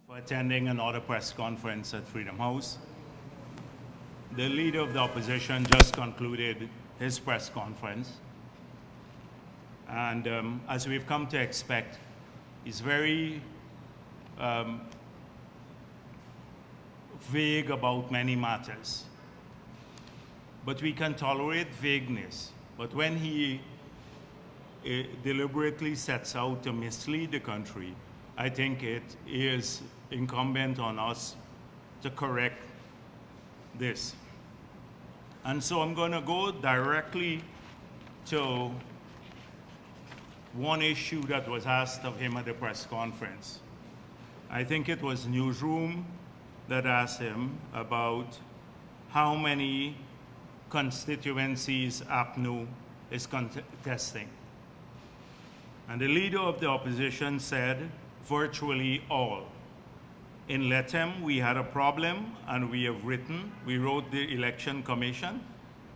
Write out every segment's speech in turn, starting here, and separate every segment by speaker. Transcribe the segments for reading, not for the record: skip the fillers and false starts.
Speaker 1: for attending another press conference at Freedom House. The leader of the opposition just concluded his press conference. And as we've come to expect, he's very vague about many matters. But we can tolerate vagueness. But when he deliberately sets out to mislead the country, I think it is incumbent on us to correct this. And so I'm going to go directly to one issue that was asked of him at the press conference. I think it was Newsroom that asked him about how many constituencies APNU is contesting. And the leader of the opposition said virtually all. In Letem, we had a problem, and we wrote the Election Commission,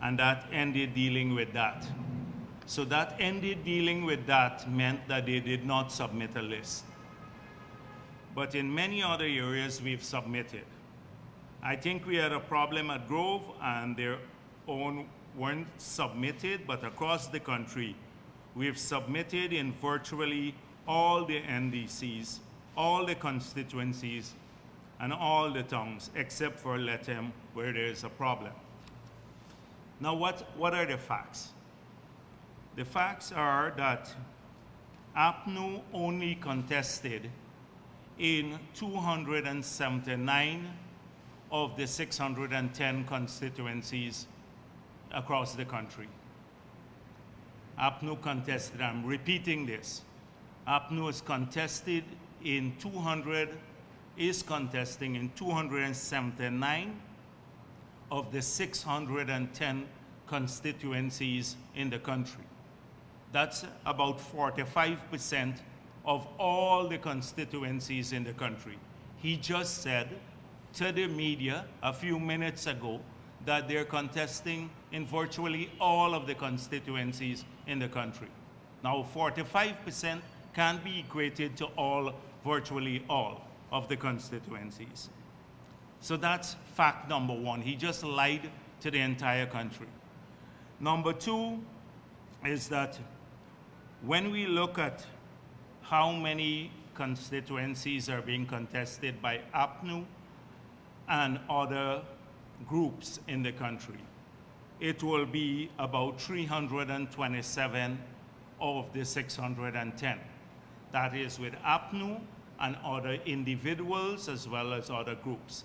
Speaker 1: and that ended dealing with that. So that ended dealing with that meant that they did not submit a list. But in many other areas, we've submitted. I think we had a problem at Grove, and their own weren't submitted, but across the country, we've submitted in virtually all the NDCs, all the constituencies, and all the towns, except for Letem, where there is a problem. Now, what are the facts? The facts are that APNU only contested in 279 of the 610 constituencies across the country. APNU contested, I'm repeating this, APNU is contesting in 279 of the 610 constituencies in the country. That's about 45% of all the constituencies in the country. He just said to the media a few minutes ago that they're contesting in virtually all of the constituencies in the country. Now, 45% can be equated to all, virtually all of the constituencies. So that's fact number one. He just lied to the entire country. Number two is that when we look at how many constituencies are being contested by APNU and other groups in the country, it will be about 327 of the 610. That is with APNU and other individuals as well as other groups.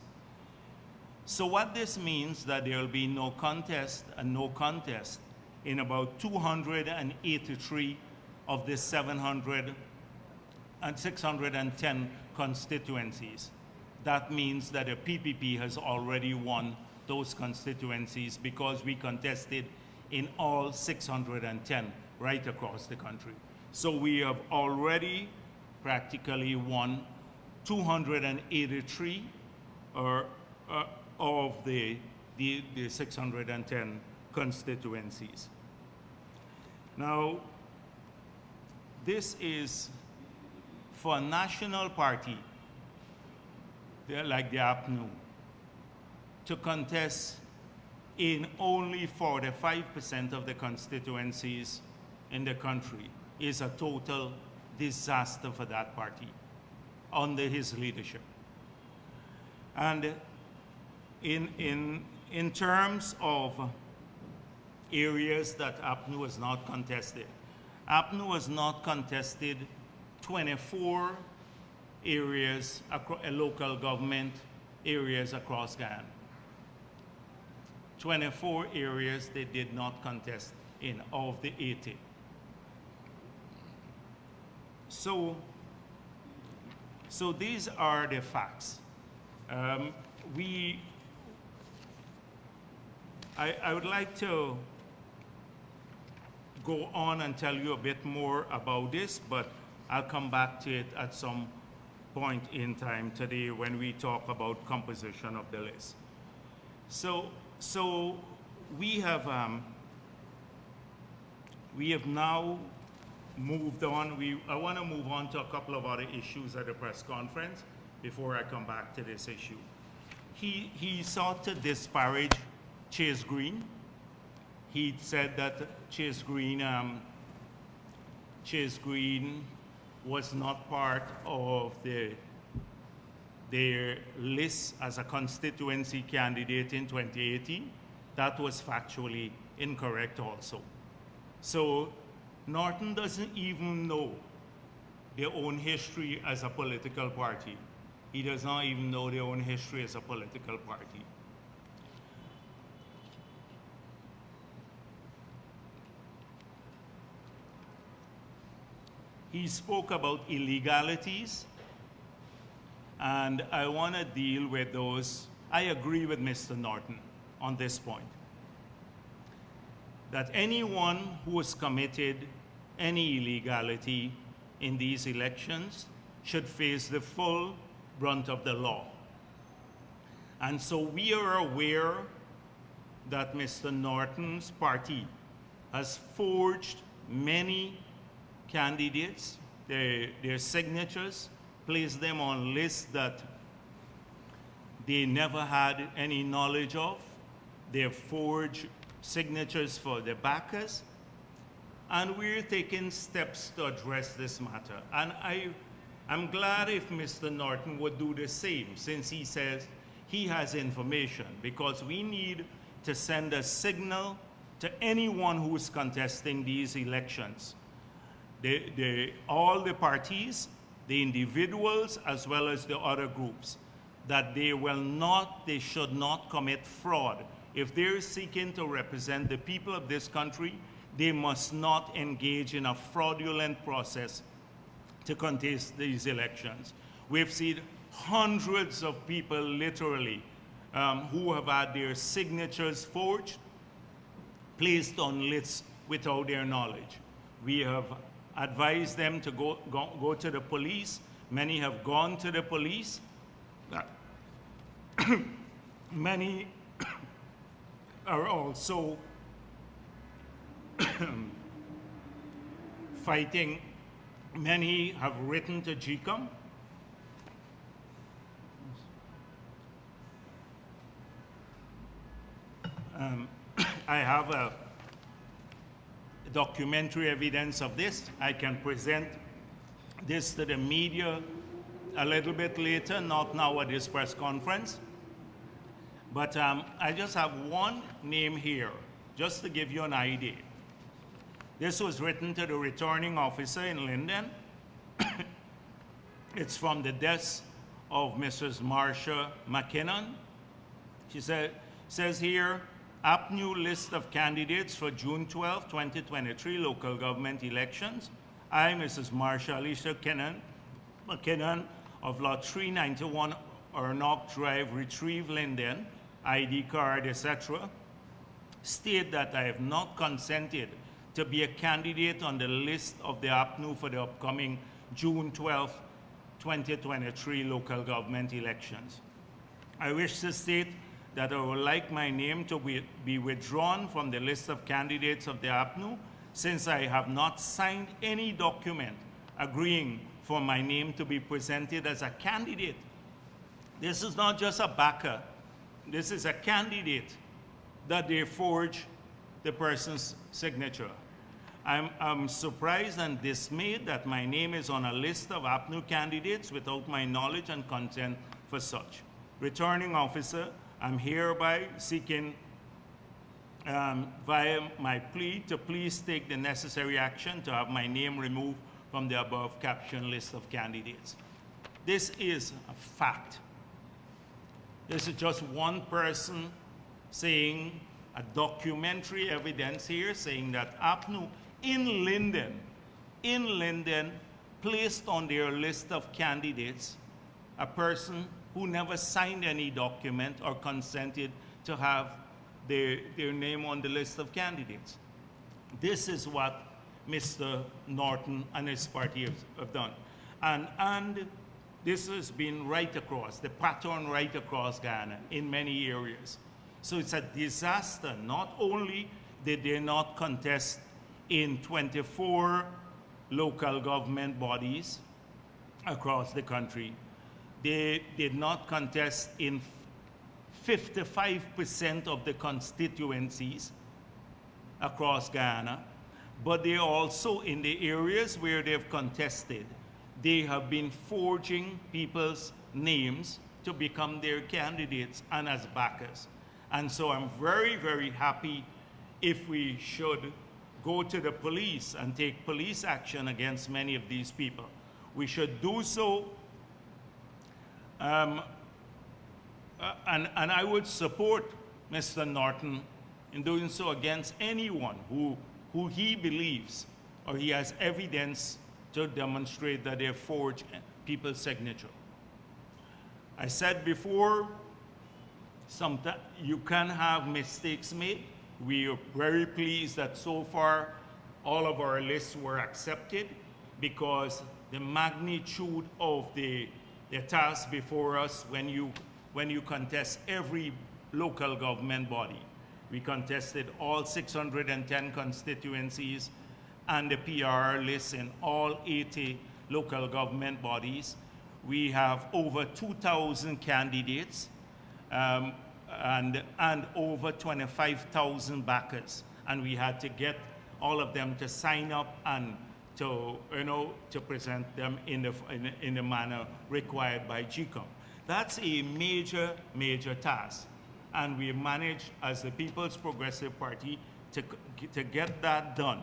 Speaker 1: So what this means that there will be no contest and no contest in about 283 of the 700 and 610 constituencies. That means that the PPP has already won those constituencies because we contested in all 610 right across the country. So we have already practically won 283 of the 610 constituencies. Now, this is for a national party, like the APNU, to contest in only 45% of the constituencies in the country is a total disaster for that party under his leadership. And in terms of areas that APNU has not contested, APNU has not contested 24 areas, local government areas across Ghana. 24 areas they did not contest in of the 80. So these are the facts. I would like to go on and tell you a bit more about this, but I'll come back to it at some point in time today when we talk about composition of the list. So we have now moved on. I want to move on to a couple of other issues at the press conference, before I come back to this issue. He sought to disparage Chase Green. He said that Chase Green was not part of their list as a constituency candidate in 2018. That was factually incorrect also. So Norton doesn't even know their own history as a political party. He does not even know their own history as a political party. He spoke about illegalities, and I want to deal with those. I agree with Mr. Norton on this point, that anyone who has committed any illegality in these elections should face the full brunt of the law. And so we are aware that Mr. Norton's party has forged many candidates, their signatures, placed them on lists that they never had any knowledge of. They've forged signatures for the backers, and we're taking steps to address this matter. And I'm glad if Mr. Norton would do the same, since he says he has information, because we need to send a signal to anyone who is contesting these elections. All the parties, the individuals, as well as the other groups, that they should not commit fraud. If they're seeking to represent the people of this country, they must not engage in a fraudulent process to contest these elections. We've seen hundreds of people literally who have had their signatures forged, placed on lists without their knowledge. We have advised them to go to the police. Many have gone to the police. Many are also fighting. Many have written to GCOM. I have a documentary evidence of this. I can present this to the media a little bit later, not now at this press conference. But I just have one name here, just to give you an idea. This was written to the returning officer in Linden. It's from the desk of Mrs. Marsha McKinnon. She says here, APNU list of candidates for June 12, 2023 local government elections. I, Mrs. Marsha Alicia McKinnon of Lot 391 Ornock Drive, Retrieve, Linden, ID card, etc., state that I have not consented to be a candidate on the list of the APNU for the upcoming June 12, 2023 local government elections. I wish to state that I would like my name to be withdrawn from the list of candidates of the APNU, since I have not signed any document agreeing for my name to be presented as a candidate. This is not just a backer. This is a candidate that they forge the person's signature. I'm surprised and dismayed that my name is on a list of APNU candidates without my knowledge and consent for such. Returning officer, I'm hereby seeking via my plea to please take the necessary action to have my name removed from the above captioned list of candidates. This is a fact. This is just one person saying, a documentary evidence here saying that APNU in Linden placed on their list of candidates a person who never signed any document or consented to have their name on the list of candidates. This is what Mr. Norton and his party have done. And this has been right across, the pattern right across Ghana in many areas. So it's a disaster. Not only did they not contest in 24 local government bodies across the country, they did not contest in 55% of the constituencies across Guyana, but they also, in the areas where they've contested, they have been forging people's names to become their candidates and as backers. And so I'm very, very happy if we should go to the police and take police action against many of these people. We should do so, and I would support Mr. Norton in doing so against anyone who he believes or he has evidence to demonstrate that they forged people's signature. I said before, sometimes you can have mistakes made. We are very pleased that so far all of our lists were accepted, because the magnitude of the task before us when you contest every local government body. We contested all 610 constituencies and the PR list in all 80 local government bodies. We have over 2,000 candidates and over 25,000 backers. And we had to get all of them to sign up and to present them in the manner required by GCOM. That's a major, major task. And we managed, as the People's Progressive Party, to get that done,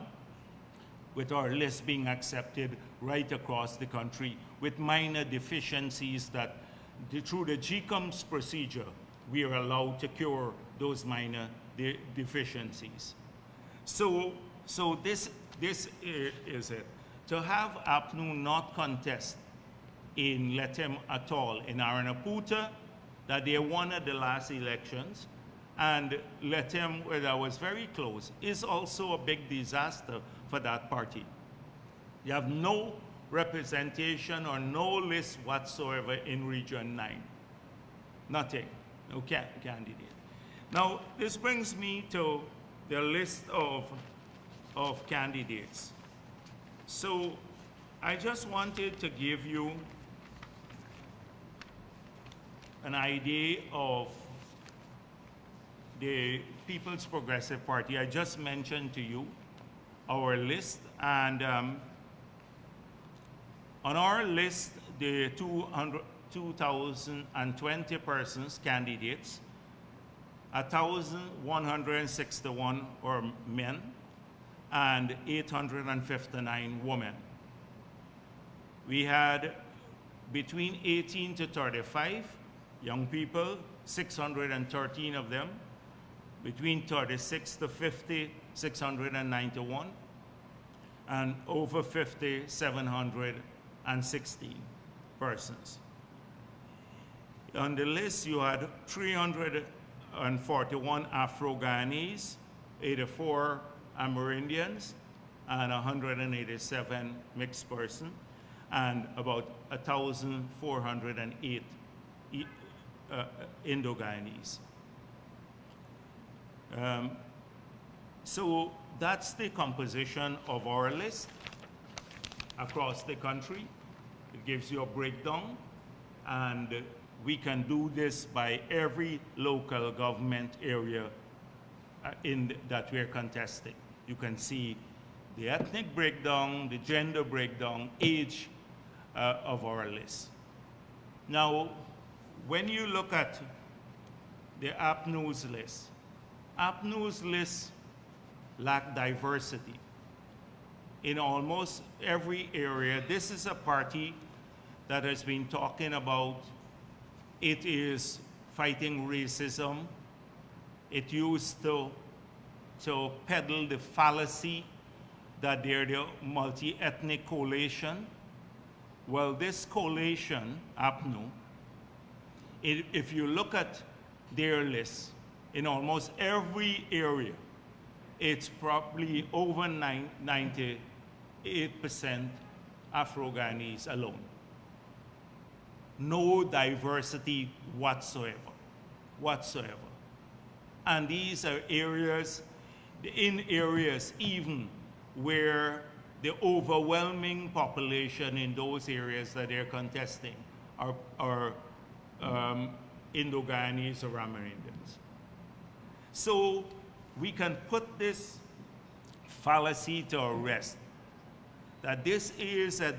Speaker 1: with our list being accepted right across the country, with minor deficiencies that through the GCOM's procedure, we are allowed to cure those minor deficiencies. So this is it. To have APNU not contest in Letem at all in Aranaputa, that they won at the last elections, and Letem, where that was very close, is also a big disaster for that party. You have no representation or no list whatsoever in Region 9. Nothing, no candidate. Now, this brings me to the list of candidates. So I just wanted to give you an idea of the People's Progressive Party. I just mentioned to you our list, and on our list, the 2,020 persons, candidates, 1,161 are men, and 859 women. We had between 18 to 35 young people, 613 of them. Between 36 to 50, 691. And over 50, 716 persons. On the list, you had 341 Afro-Guyanese, 84 Amerindians, and 187 mixed persons, and about 1,408 Indo-Guyanese. So that's the composition of our list across the country. It gives you a breakdown, and we can do this by every local government area that we're contesting. You can see the ethnic breakdown, the gender breakdown, age of our list. Now, when you look at the APNU's list lack diversity in almost every area. This is a party that has been talking about it is fighting racism. It used to peddle the fallacy that they're the multi-ethnic coalition. Well, this coalition, APNU, if you look at their list, in almost every area, it's probably over 98% Afro-Guyanese alone. No diversity whatsoever. And these are areas even where the overwhelming population in those areas that they're contesting our Indo-Guyanese or Amerindians. So we can put this fallacy to rest, that this is a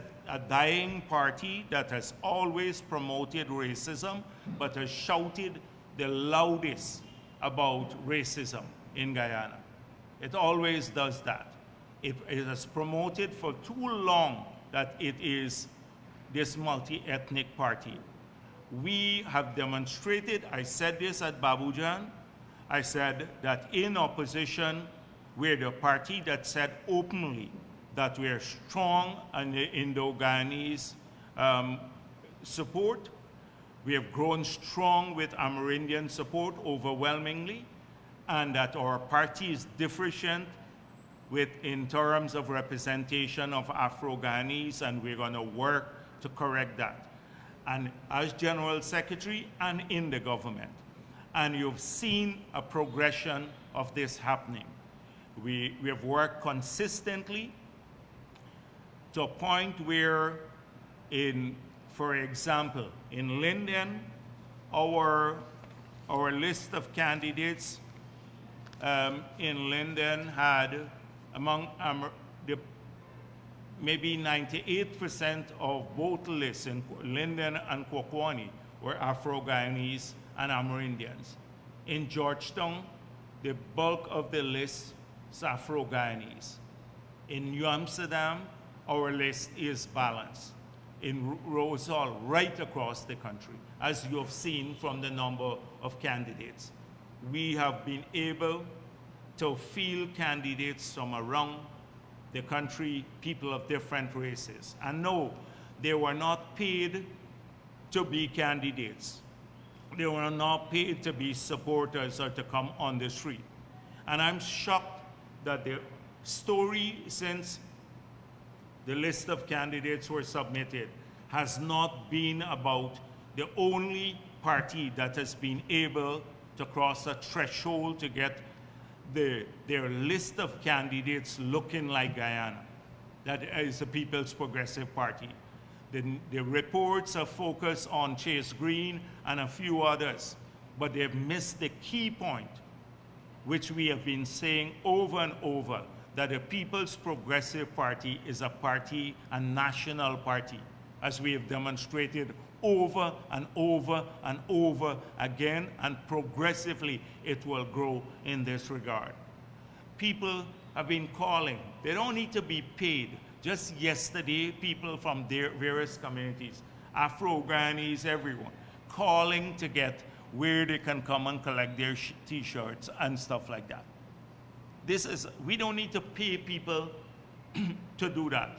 Speaker 1: dying party that has always promoted racism, but has shouted the loudest about racism in Guyana. It always does that. It has promoted for too long that it is this multi-ethnic party. We have demonstrated, I said this at Babujan, I said that in opposition, we're the party that said openly that we're strong on the Indo-Guyanese support. We have grown strong with Amerindian support overwhelmingly, and that our party is deficient in terms of representation of Afro-Guyanese, and we're going to work to correct that. And as General Secretary and in the government. And you've seen a progression of this happening. We have worked consistently to a point where, for example, in Linden, our list of candidates in Linden had among maybe 98% of both lists in Linden and Kwakwani were Afro-Guyanese and Amerindians. In Georgetown, the bulk of the list is Afro-Guyanese. In New Amsterdam, our list is balanced. In Rose Hall, right across the country, as you have seen from the number of candidates. We have been able to field candidates from around the country, people of different races. And no, they were not paid to be candidates. They were not paid to be supporters or to come on the street. And I'm shocked that the story since the list of candidates were submitted has not been about the only party that has been able to cross a threshold to get their list of candidates looking like Guyana. That is the People's Progressive Party. The reports are focused on Chase Green and a few others, but they've missed the key point, which we have been saying over and over, that the People's Progressive Party is a party, a national party, as we have demonstrated over and over and over again, and progressively it will grow in this regard. People have been calling. They don't need to be paid. Just yesterday, people from their various communities, Afro-Guyanese, everyone, calling to get where they can come and collect their T-shirts and stuff like that. We don't need to pay people to do that.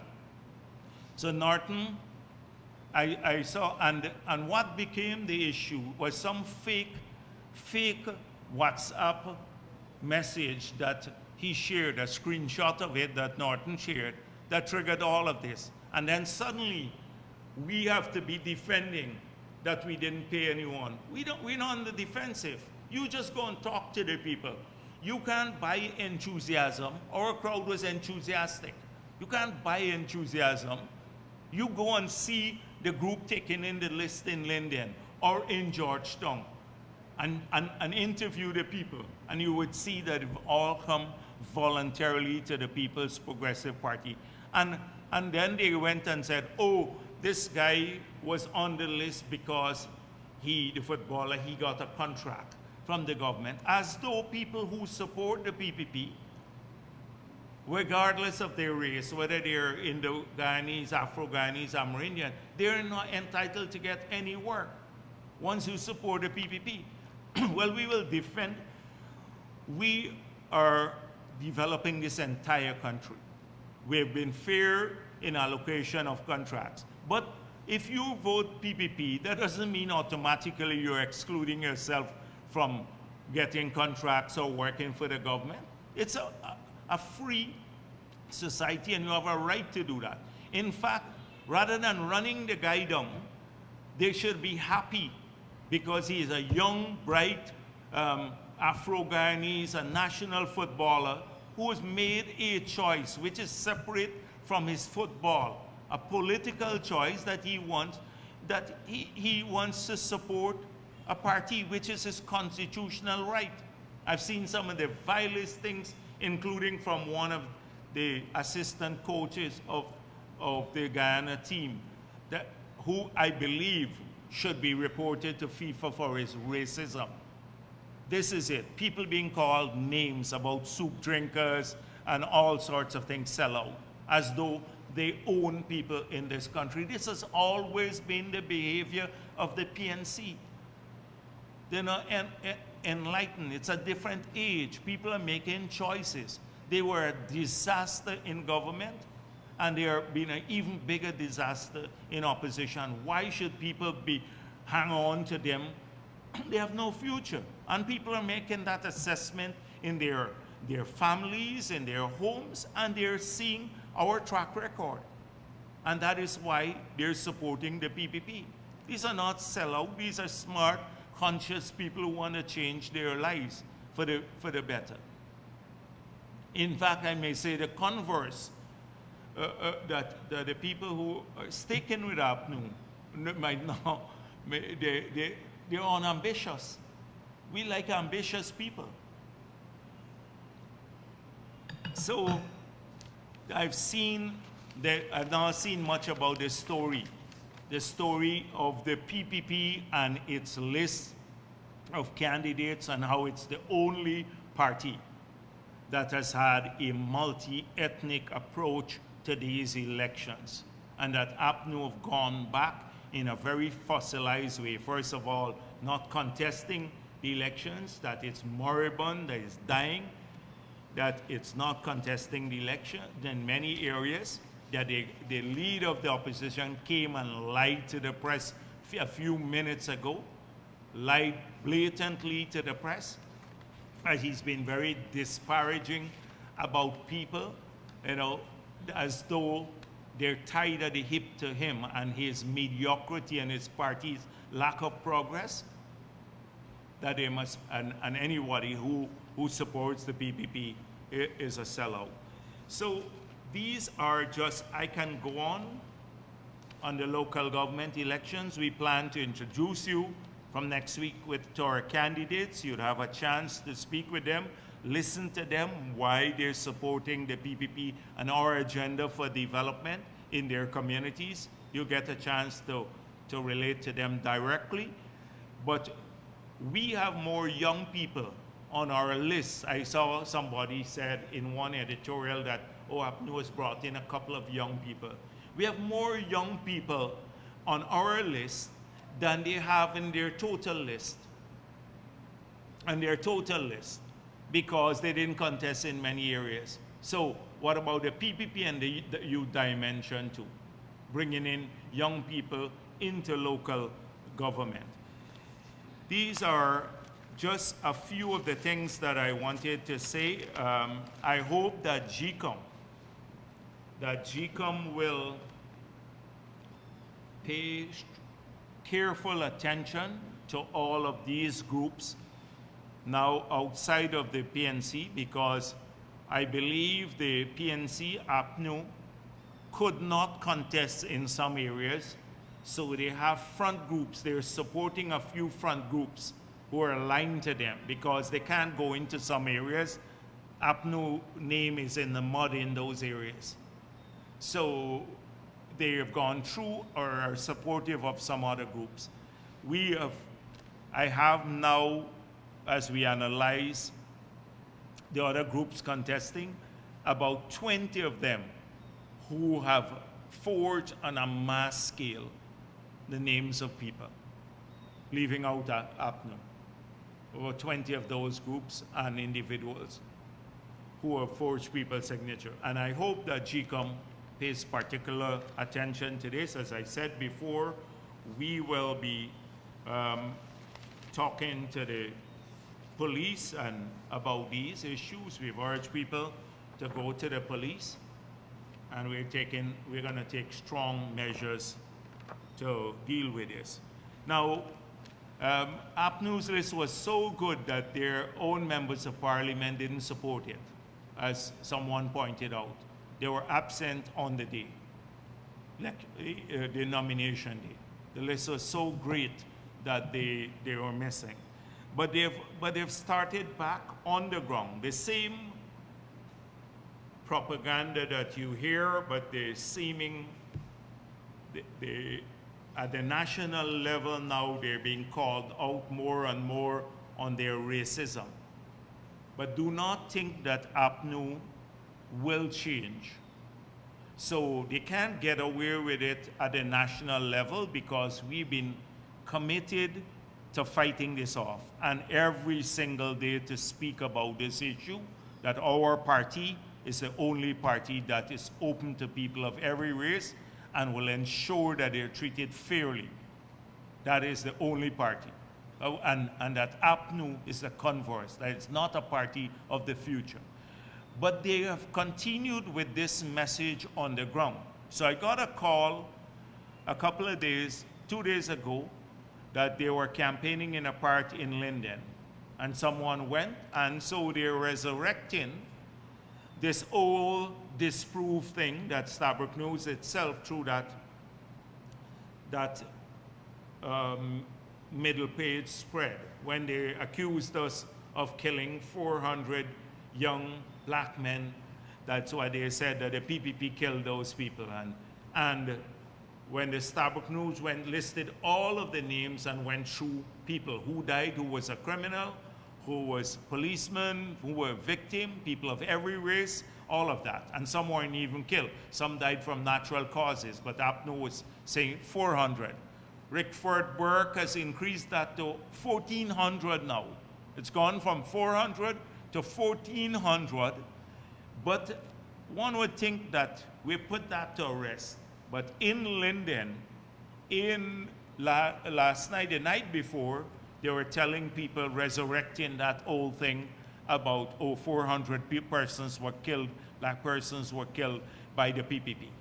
Speaker 1: So Norton, I saw, and what became the issue was some fake WhatsApp message that he shared, a screenshot of it that Norton shared, that triggered all of this. And then suddenly, we have to be defending that we didn't pay anyone. We're not on the defensive. You just go and talk to the people. You can't buy enthusiasm. Our crowd was enthusiastic. You can't buy enthusiasm. You go and see the group taking in the list in Linden or in Georgetown and interview the people. And you would see that it all come voluntarily to the People's Progressive Party. And then they went and said, oh, this guy was on the list because the footballer, he got a contract from the government, as though people who support the PPP, regardless of their race, whether they're Indo-Guyanese, Afro-Guyanese, Amerindian, they're not entitled to get any work, ones who support the PPP. Well, we will defend. We are developing this entire country. We've been fair in allocation of contracts. But if you vote PPP, that doesn't mean automatically you're excluding yourself from getting contracts or working for the government. It's a free society, and you have a right to do that. In fact, rather than running the guy down, they should be happy because he is a young, bright Afro-Guyanese, a national footballer who has made a choice which is separate from his football, a political choice that he wants. that he wants to support a party which is his constitutional right. I've seen some of the vilest things, including from one of the assistant coaches of the Guyana team, who I believe should be reported to FIFA for his racism. This is it. People being called names about soup drinkers and all sorts of things, sell out, as though they own people in this country. This has always been the behavior of the PNC. They're not enlightened. It's a different age. People are making choices. They were a disaster in government, and they are being an even bigger disaster in opposition. Why should people hang on to them? They have no future. And people are making that assessment in their families, in their homes, and they're seeing our track record. And that is why they're supporting the PPP. These are not sellouts. These are smart, conscious people who want to change their lives for the better. In fact, I may say the converse, that the people who are sticking with APNU might not, they're unambitious. We like ambitious people. So I've not seen much about the story of the PPP and its list of candidates, and how it's the only party that has had a multi-ethnic approach to these elections, and that APNU have gone back in a very fossilized way. First of all, not contesting the elections, that it's moribund, that it's dying, that it's not contesting the election in many areas, that the leader of the opposition came and lied to the press a few minutes ago, lied blatantly to the press, as he's been very disparaging about people, as though they're tied at the hip to him and his mediocrity and his party's lack of progress, that they must, and anybody who supports the PPP is a sellout. So these are just, I can go on the local government elections. We plan to introduce you from next week to our candidates. You'd have a chance to speak with them, listen to them, why they're supporting the PPP and our agenda for development in their communities. You'll get a chance to relate to them directly. But we have more young people on our list. I saw somebody said in one editorial that, APNU has brought in a couple of young people. We have more young people on our list than they have in their total list. And their total list, because they didn't contest in many areas. So what about the PPP and the youth dimension too? Bringing in young people into local government. These are just a few of the things that I wanted to say. I hope that GCOM will pay careful attention to all of these groups now outside of the PNC, because I believe the PNC, APNU, could not contest in some areas, so they have front groups. They're supporting a few front groups who are aligned to them, because they can't go into some areas. APNU name is in the mud in those areas. So they have gone through or are supportive of some other groups. I have now, as we analyze the other groups contesting, about 20 of them who have forged on a mass scale the names of people, leaving out APNU. Over 20 of those groups and individuals who have forged people's signature. And I hope that GCOM pays particular attention to this. As I said before, we will be talking to the police and about these issues. We've urged people to go to the police, and we're going to take strong measures to deal with this. Now, APNU's list was so good that their own members of parliament didn't support it, as someone pointed out. They were absent on the day, like the nomination day. The list was so great that they were missing. But they've started back on the ground. The same propaganda that you hear, but they're seeming, at the national level now, they're being called out more and more on their racism. But do not think that APNU will change. So they can't get away with it at the national level because we've been committed to fighting this off. And every single day to speak about this issue, that our party is the only party that is open to people of every race and will ensure that they're treated fairly. That is the only party. And that APNU is the converse, that it's not a party of the future. But they have continued with this message on the ground. So I got a call a couple of days, 2 days ago, that they were campaigning in a part in Linden. And someone went, and so they're resurrecting this old disproved thing that Starbuck knows itself through that middle page spread when they accused us of killing 400 young black men. That's why they said that the PPP killed those people. And when the Starbuck News listed all of the names and went through people who died, who was a criminal, who was policemen, who were victim, people of every race, all of that. And some weren't even killed. Some died from natural causes, but APNU was saying 400. Rickford Burke has increased that to 1,400 now. It's gone from 400 to 1,400. But one would think that we put that to rest. But in Linden, last night, the night before, they were telling people, resurrecting that old thing about 400 persons were killed, black persons were killed by the PPP.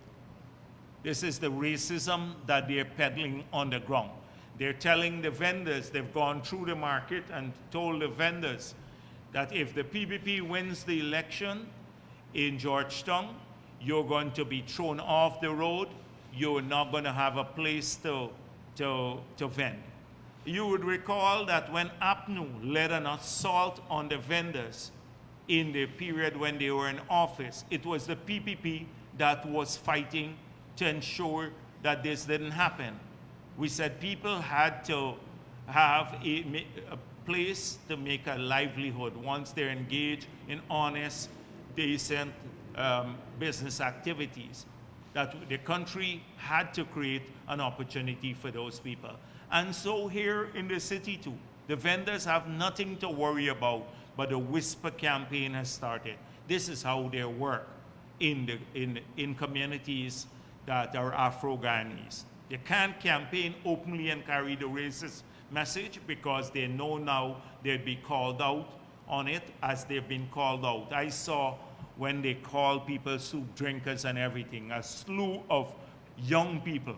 Speaker 1: This is the racism that they're peddling on the ground. They're telling the vendors, they've gone through the market and told the vendors that if the PPP wins the election in Georgetown, you're going to be thrown off the road. You're not going to have a place to vend. You would recall that when APNU led an assault on the vendors in the period when they were in office, it was the PPP that was fighting to ensure that this didn't happen. We said people had to have a place to make a livelihood once they're engaged in honest, decent business activities. That the country had to create an opportunity for those people. And so here in the city too, the vendors have nothing to worry about, but the whisper campaign has started. This is how they work in communities that are Afro-Guyanese. They can't campaign openly and carry the racist message because they know now they'd be called out on it as they've been called out. I saw when they called people soup drinkers and everything, a slew of young people,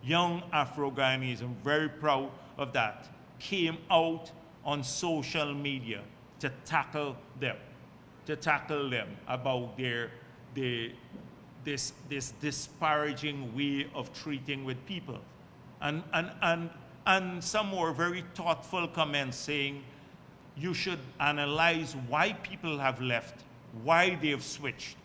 Speaker 1: young Afro-Guyanese, I'm very proud of that, came out on social media to tackle them about this disparaging way of treating with people. And some were very thoughtful comments saying, you should analyze why people have left, why they've switched,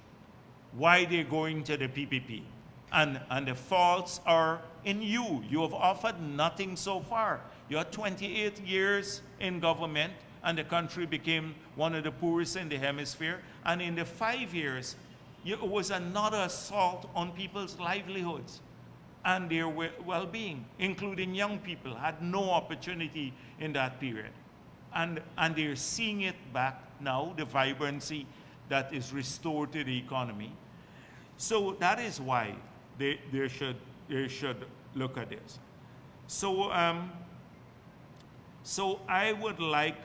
Speaker 1: why they're going to the PPP. And the faults are in you. You have offered nothing so far. You're 28 years in government, and the country became one of the poorest in the hemisphere. And in the 5 years, it was another assault on people's livelihoods and their well-being, including young people, had no opportunity in that period. And they're seeing it back now, the vibrancy that is restored to the economy. So that is why they should look at this. So I would like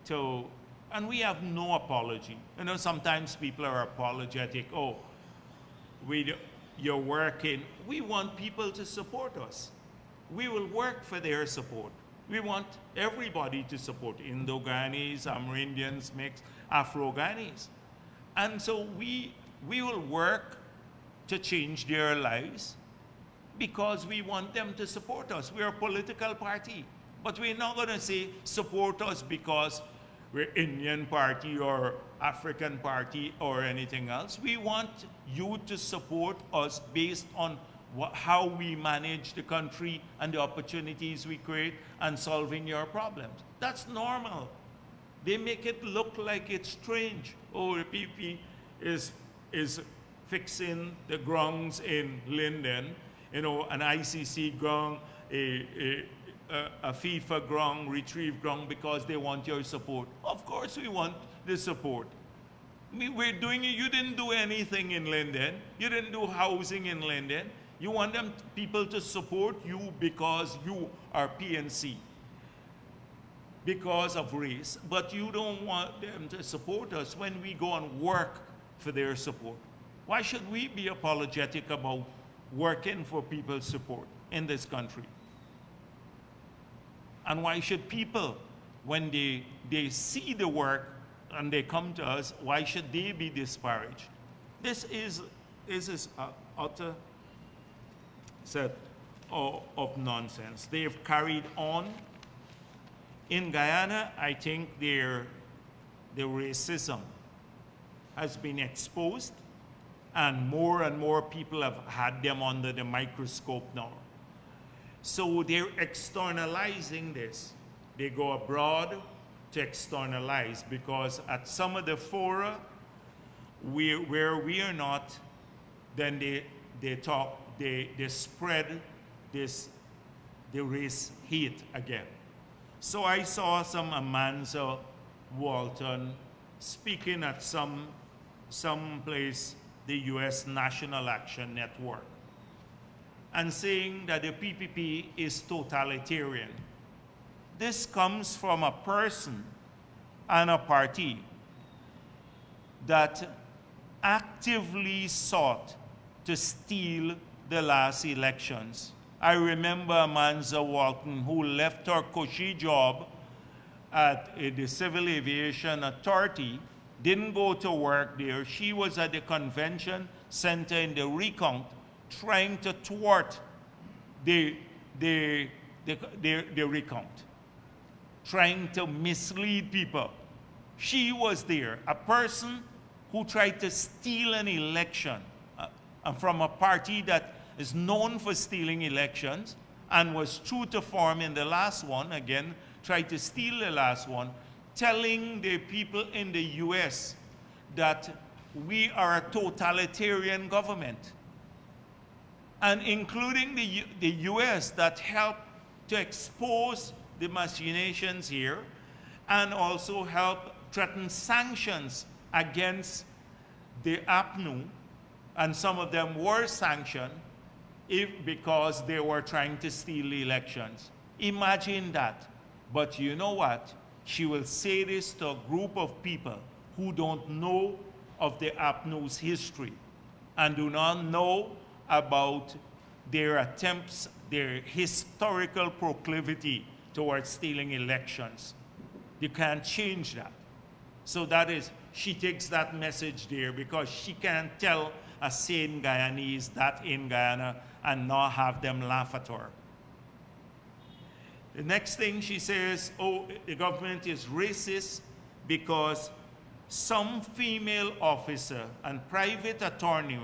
Speaker 1: to, and we have no apology. You know, sometimes people are apologetic. Oh, you're working. We want people to support us. We will work for their support. We want everybody to support Indo-Guyanese, Amerindians, mixed, Afro-Guyanese. And so we will work to change their lives because we want them to support us. We're a political party. But we're not going to say support us because we're Indian party or African party or anything else. We want you to support us based on how we manage the country and the opportunities we create and solving your problems. That's normal. They make it look like it's strange. Oh, the PP is fixing the grounds in Linden, you know, an ICC ground, a FIFA ground, retrieve ground, because they want your support. Of course we want the support. We're doing it. You didn't do anything in Linden. You didn't do housing in Linden. You want them people to support you because you are PNC, because of race, but you don't want them to support us when we go and work for their support. Why should we be apologetic about working for people's support in this country? And why should people, when they see the work and they come to us, why should they be disparaged? This is an utter set of nonsense. They've carried on. In Guyana, I think the racism has been exposed, and more people have had them under the microscope now. So they're externalizing this. They go abroad to externalize, because at some of the fora where we are not, then they spread the race hate again. So I saw some Amanza Walton speaking at some place, the US National Action Network, and saying that the PPP is totalitarian. This comes from a person and a party that actively sought to steal the last elections. I remember Amanza Walton, who left her cushy job at the Civil Aviation Authority, didn't go to work there. She was at the convention center in the recount trying to thwart the recount, trying to mislead people. She was there, a person who tried to steal an election from a party that is known for stealing elections and was true to form in the last one, again, tried to steal the last one, telling the people in the US that we are a totalitarian government, and including the US that helped to expose the machinations here and also help threaten sanctions against the APNU, and some of them were sanctioned because they were trying to steal the elections. Imagine that. But you know what? She will say this to a group of people who don't know of the APNU's history and do not know about their attempts, their historical proclivity towards stealing elections. You can't change that. So that is, she takes that message there because she can't tell a sane Guyanese that in Guyana and not have them laugh at her. The next thing she says, oh, the government is racist because some female officer and private attorney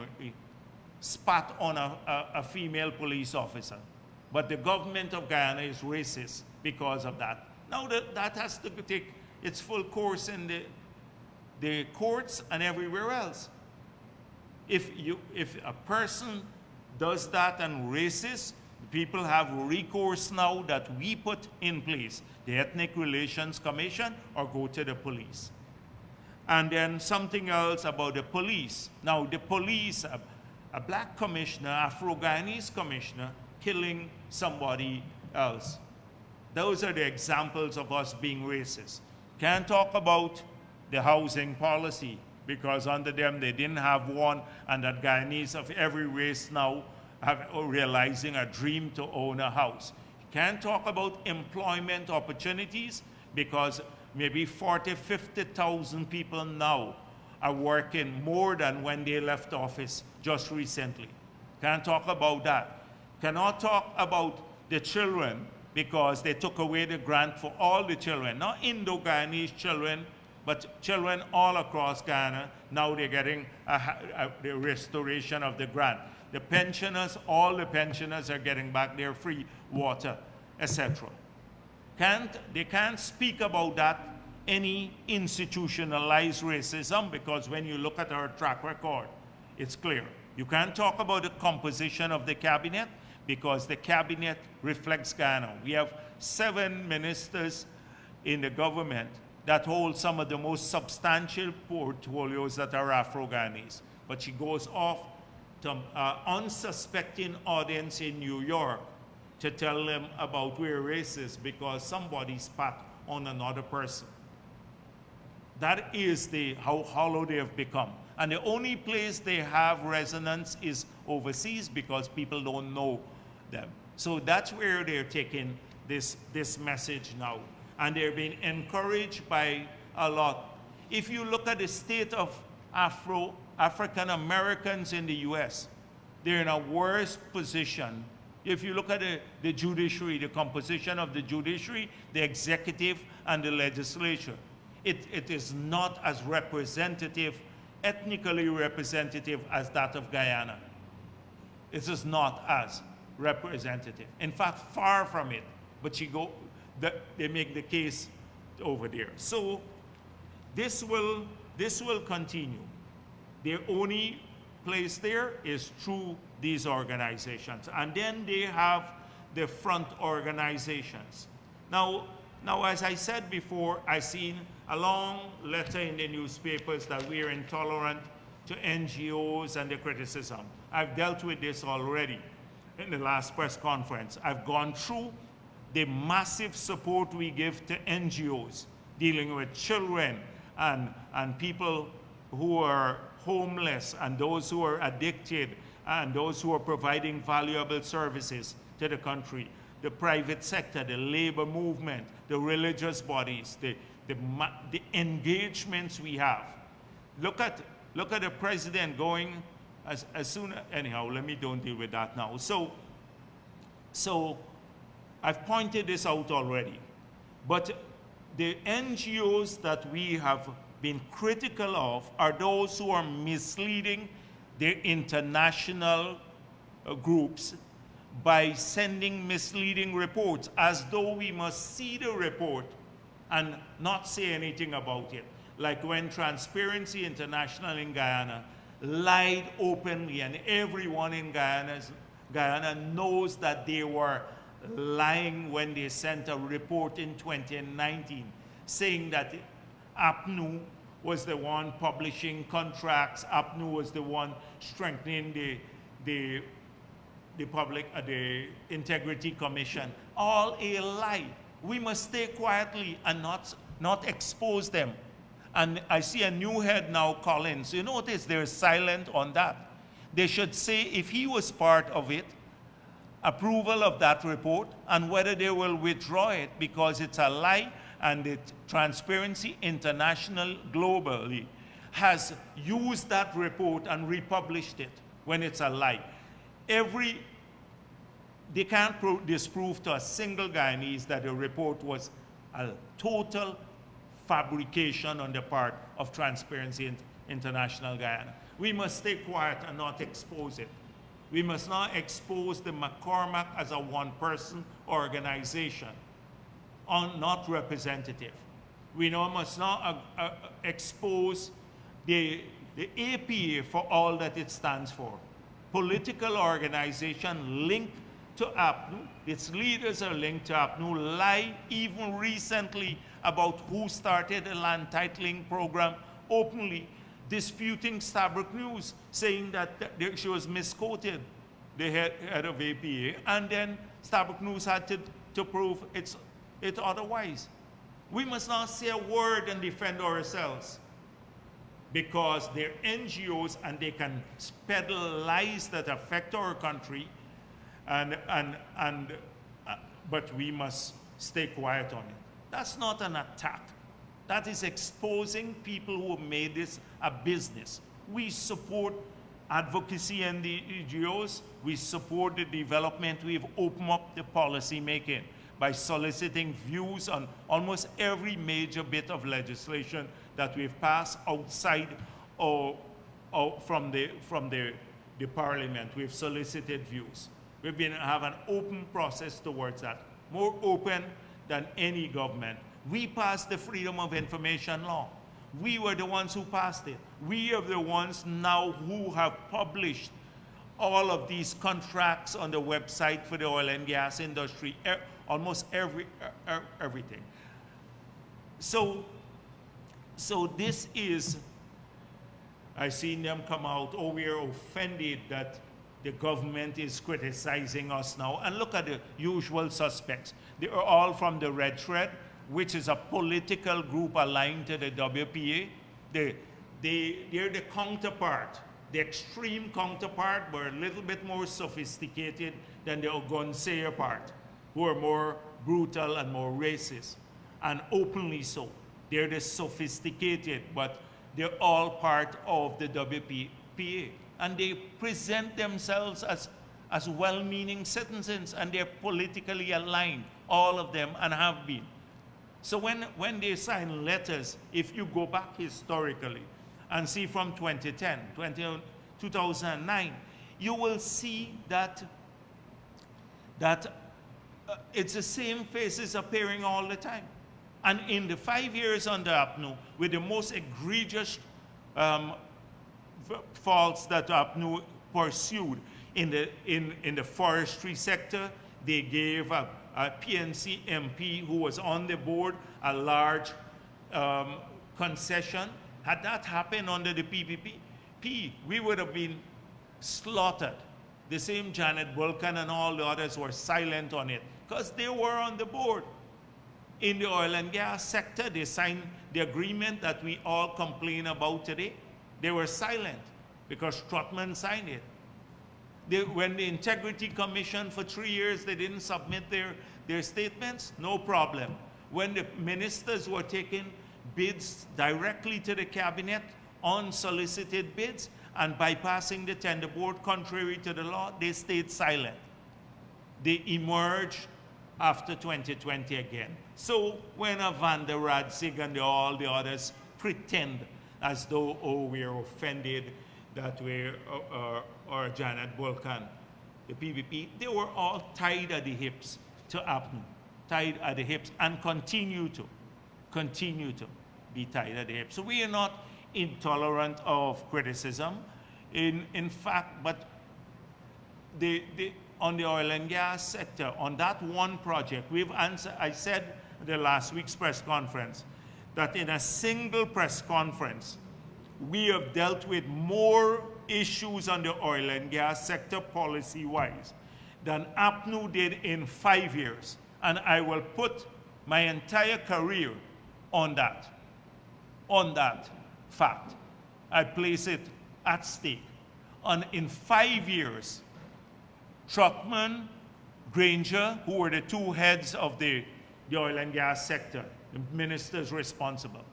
Speaker 1: spat on a female police officer. But the government of Guyana is racist because of that. Now that has to take its full course in the courts and everywhere else. If a person does that and racist, people have recourse now that we put in place, the Ethnic Relations Commission, or go to the police. And then something else about the police. Now the police, a black commissioner, Afro-Guyanese commissioner, killing somebody else. Those are the examples of us being racist. Can't talk about the housing policy, because under them they didn't have one, and that Guyanese of every race now have realizing a dream to own a house. Can't talk about employment opportunities, because maybe 40, 50,000 people now are working more than when they left office just recently. Can't talk about that. Cannot talk about the children because they took away the grant for all the children, not Indo-Guyanese children, but children all across Guyana. Now they're getting the restoration of the grant. The pensioners, all the pensioners are getting back their free water, etc. They can't speak about that, any institutionalized racism, because when you look at our track record, it's clear. You can't talk about the composition of the cabinet because the cabinet reflects Guyana. We have 7 ministers in the government that hold some of the most substantial portfolios that are Afro-Guyanese. But she goes off to an unsuspecting audience in New York to tell them about we're racist because somebody spat on another person. That is how hollow they have become. And the only place they have resonance is overseas because people don't know them. So that's where they're taking this message now. And they're being encouraged by a lot. If you look at the state of African Americans in the US, they're in a worse position. If you look at the judiciary, the composition of the judiciary, the executive, and the legislature, it is not as representative, ethnically representative as that of Guyana. It is not as representative. In fact, far from it. But they make the case over there. So this will continue. Their only place there is through these organizations. And then they have the front organizations. Now, as I said before, I've seen a long letter in the newspapers that we are intolerant to NGOs and the criticism. I've dealt with this already in the last press conference. I've gone through the massive support we give to NGOs dealing with children and people who are homeless and those who are addicted and those who are providing valuable services to the country, the private sector, the labor movement, the religious bodies, the engagements we have. Look at the president going as soon, anyhow, don't deal with that now. So I've pointed this out already, but the NGOs that we have been critical of are those who are misleading their international groups by sending misleading reports as though we must see the report and not say anything about it. Like when Transparency International in Guyana lied openly, and everyone in Guyana knows that they were lying when they sent a report in 2019 saying that APNU was the one publishing contracts, APNU was the one strengthening the Integrity Commission. All a lie. We must stay quietly and not expose them. And I see a new head now, Collins. You notice they're silent on that. They should say if he was part of it, approval of that report, and whether they will withdraw it because it's a lie, and the Transparency International globally has used that report and republished it when it's a lie. They can't disprove to a single Guyanese that the report was a total fabrication on the part of Transparency International Guyana. We must stay quiet and not expose it. We must not expose the McCormack as a one-person organization, not representative. We must not expose the APA for all that it stands for. Political organization linked to APNU, its leaders are linked to APNU, lie even recently about who started the land titling program openly, disputing Stabroek News, saying that she was misquoted, the head of APA, and then Stabroek News had to prove it otherwise. We must not say a word and defend ourselves because they're NGOs and they can peddle lies that affect our country, but we must stay quiet on it. That's not an attack. That is exposing people who have made this a business. We support advocacy and the NGOs, we support the development. We've opened up the policy making by soliciting views on almost every major bit of legislation that we've passed outside or from the parliament. We've solicited views. We've been have an open process towards that, more open than any government. We passed the Freedom of Information Law. We were the ones who passed it. We are the ones now who have published all of these contracts on the website for the oil and gas industry, almost everything. So this is, I seen them come out, oh, we are offended that the government is criticizing us now. And look at the usual suspects. They are all from the Red Thread, which is a political group aligned to the WPA. They're the counterpart, the extreme counterpart, but a little bit more sophisticated than the Ogunseya part, who are more brutal and more racist, and openly so. They're the sophisticated, but they're all part of the WPA. And they present themselves as well-meaning citizens, and they're politically aligned, all of them, and have been. So when they sign letters, if you go back historically and see from 2010, 2009, you will see that it's the same faces appearing all the time. And in the 5 years under APNU, with the most egregious faults that APNU pursued in the forestry sector, they gave a PNC MP who was on the board a large concession. Had that happened under the PPP, we would have been slaughtered. The same Janet Vulcan and all the others were silent on it because they were on the board. In the oil and gas sector, they signed the agreement that we all complain about today. They were silent because Trotman signed it. When the Integrity Commission for 3 years, they didn't submit their statements, no problem. When the ministers were taking bids directly to the cabinet, unsolicited bids, and bypassing the tender board contrary to the law, they stayed silent. They emerged after 2020 again. So when a Van der Radzig and all the others pretend as though, oh, we're offended that we're, or Janet Vulcan, the PPP, they were all tied at the hips to APNU, tied at the hips, and continue to be tied at the hips. So we are not intolerant of criticism. In fact, but on the oil and gas sector, on that one project, we've answered, I said at the last week's press conference, that in a single press conference, we have dealt with more issues on the oil and gas sector policy-wise than APNU did in 5 years. And I will put my entire career on that fact. I place it at stake. And in 5 years, Truckman, Granger, who were the two heads of the oil and gas sector, the ministers responsible,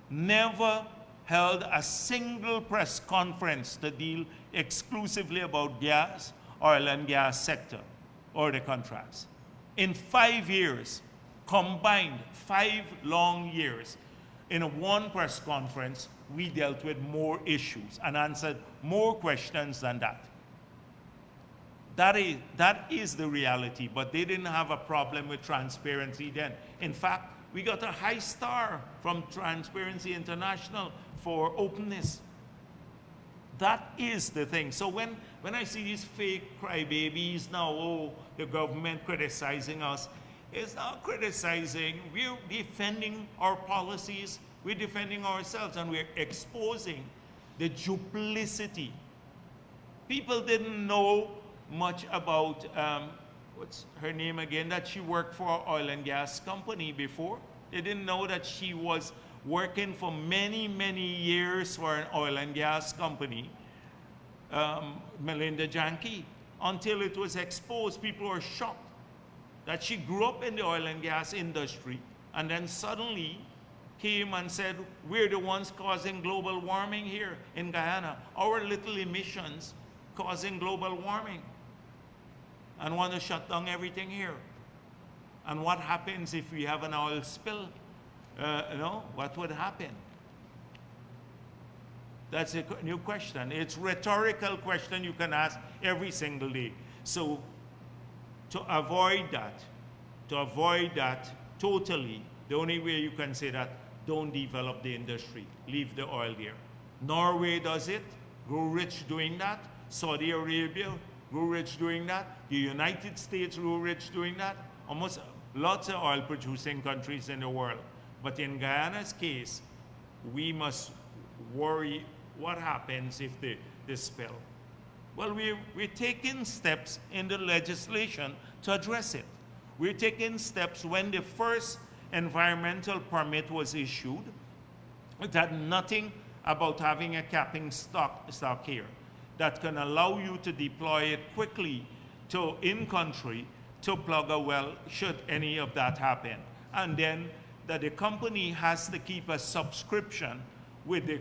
Speaker 1: never held a single press conference to deal exclusively about gas, oil and gas sector, or the contracts. In 5 years, combined 5 long years, in one press conference, we dealt with more issues and answered more questions than that. That is the reality, but they didn't have a problem with transparency then. In fact, we got a high star from Transparency International for openness. That is the thing. So when I see these fake crybabies now, oh, the government criticizing us, it's not criticizing. We're defending our policies. We're defending ourselves, and we're exposing the duplicity. People didn't know much about, what's her name again, that she worked for an oil and gas company before. They didn't know that she was working for many, many years for an oil and gas company, Melinda Janke, until it was exposed. People were shocked that she grew up in the oil and gas industry and then suddenly came and said, we're the ones causing global warming here in Guyana. Our little emissions causing global warming. And want to shut down everything here. And what happens if we have an oil spill? What would happen? That's a new question. It's a rhetorical question you can ask every single day. So to avoid that totally, the only way you can say that, don't develop the industry. Leave the oil there. Norway does it, grow rich doing that. Saudi Arabia grew rich doing that. The United States grew rich doing that. Almost lots of oil producing countries in the world. But in Guyana's case, we must worry what happens if the spill. Well, we're taking steps in the legislation to address it. We're taking steps. When the first environmental permit was issued, it had nothing about having a capping stock here that can allow you to deploy it quickly in country to plug a well should any of that happen. And then that the company has to keep a subscription with the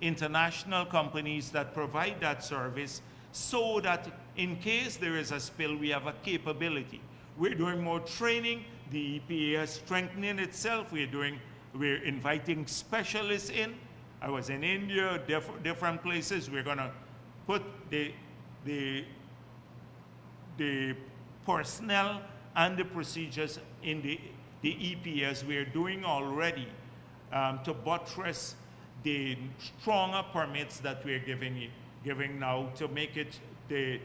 Speaker 1: international companies that provide that service, so that in case there is a spill, we have a capability. We're doing more training. The EPA is strengthening itself. We're inviting specialists in. I was in India, different places. We're going to put the personnel and the procedures in the EPA, as we're doing already, to buttress the stronger permits that we're giving now, to make it the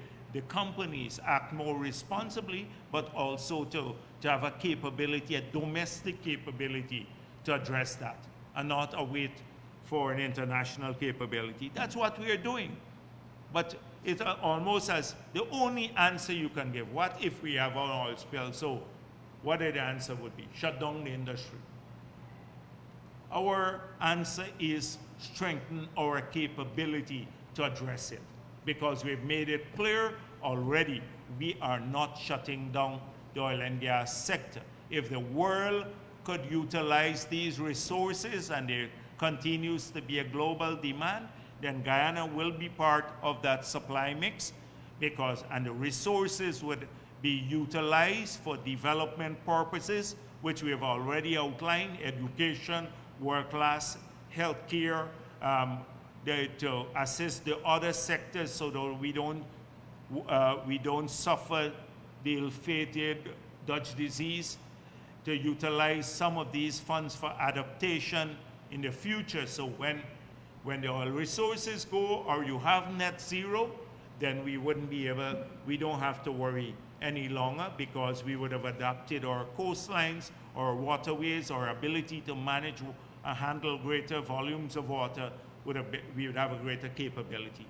Speaker 1: companies act more responsibly, but also to have a capability, a domestic capability to address that, and not await for an international capability. That's what we are doing. But it's almost as the only answer you can give. What if we have an oil spill? So what the answer would be? Shut down the industry. Our answer is strengthen our capability to address it, because we've made it clear already we are not shutting down the oil and gas sector. If the world could utilize these resources and there continues to be a global demand, then Guyana will be part of that supply mix, and the resources would be utilized for development purposes, which we have already outlined: education, world-class healthcare, to assist the other sectors so that we don't suffer the ill-fated Dutch disease, to utilize some of these funds for adaptation in the future. So when the oil resources go, or you have net zero, then we don't have to worry any longer, because we would have adapted our coastlines, our waterways, our ability to manage and handle greater volumes of water, we would have a greater capability.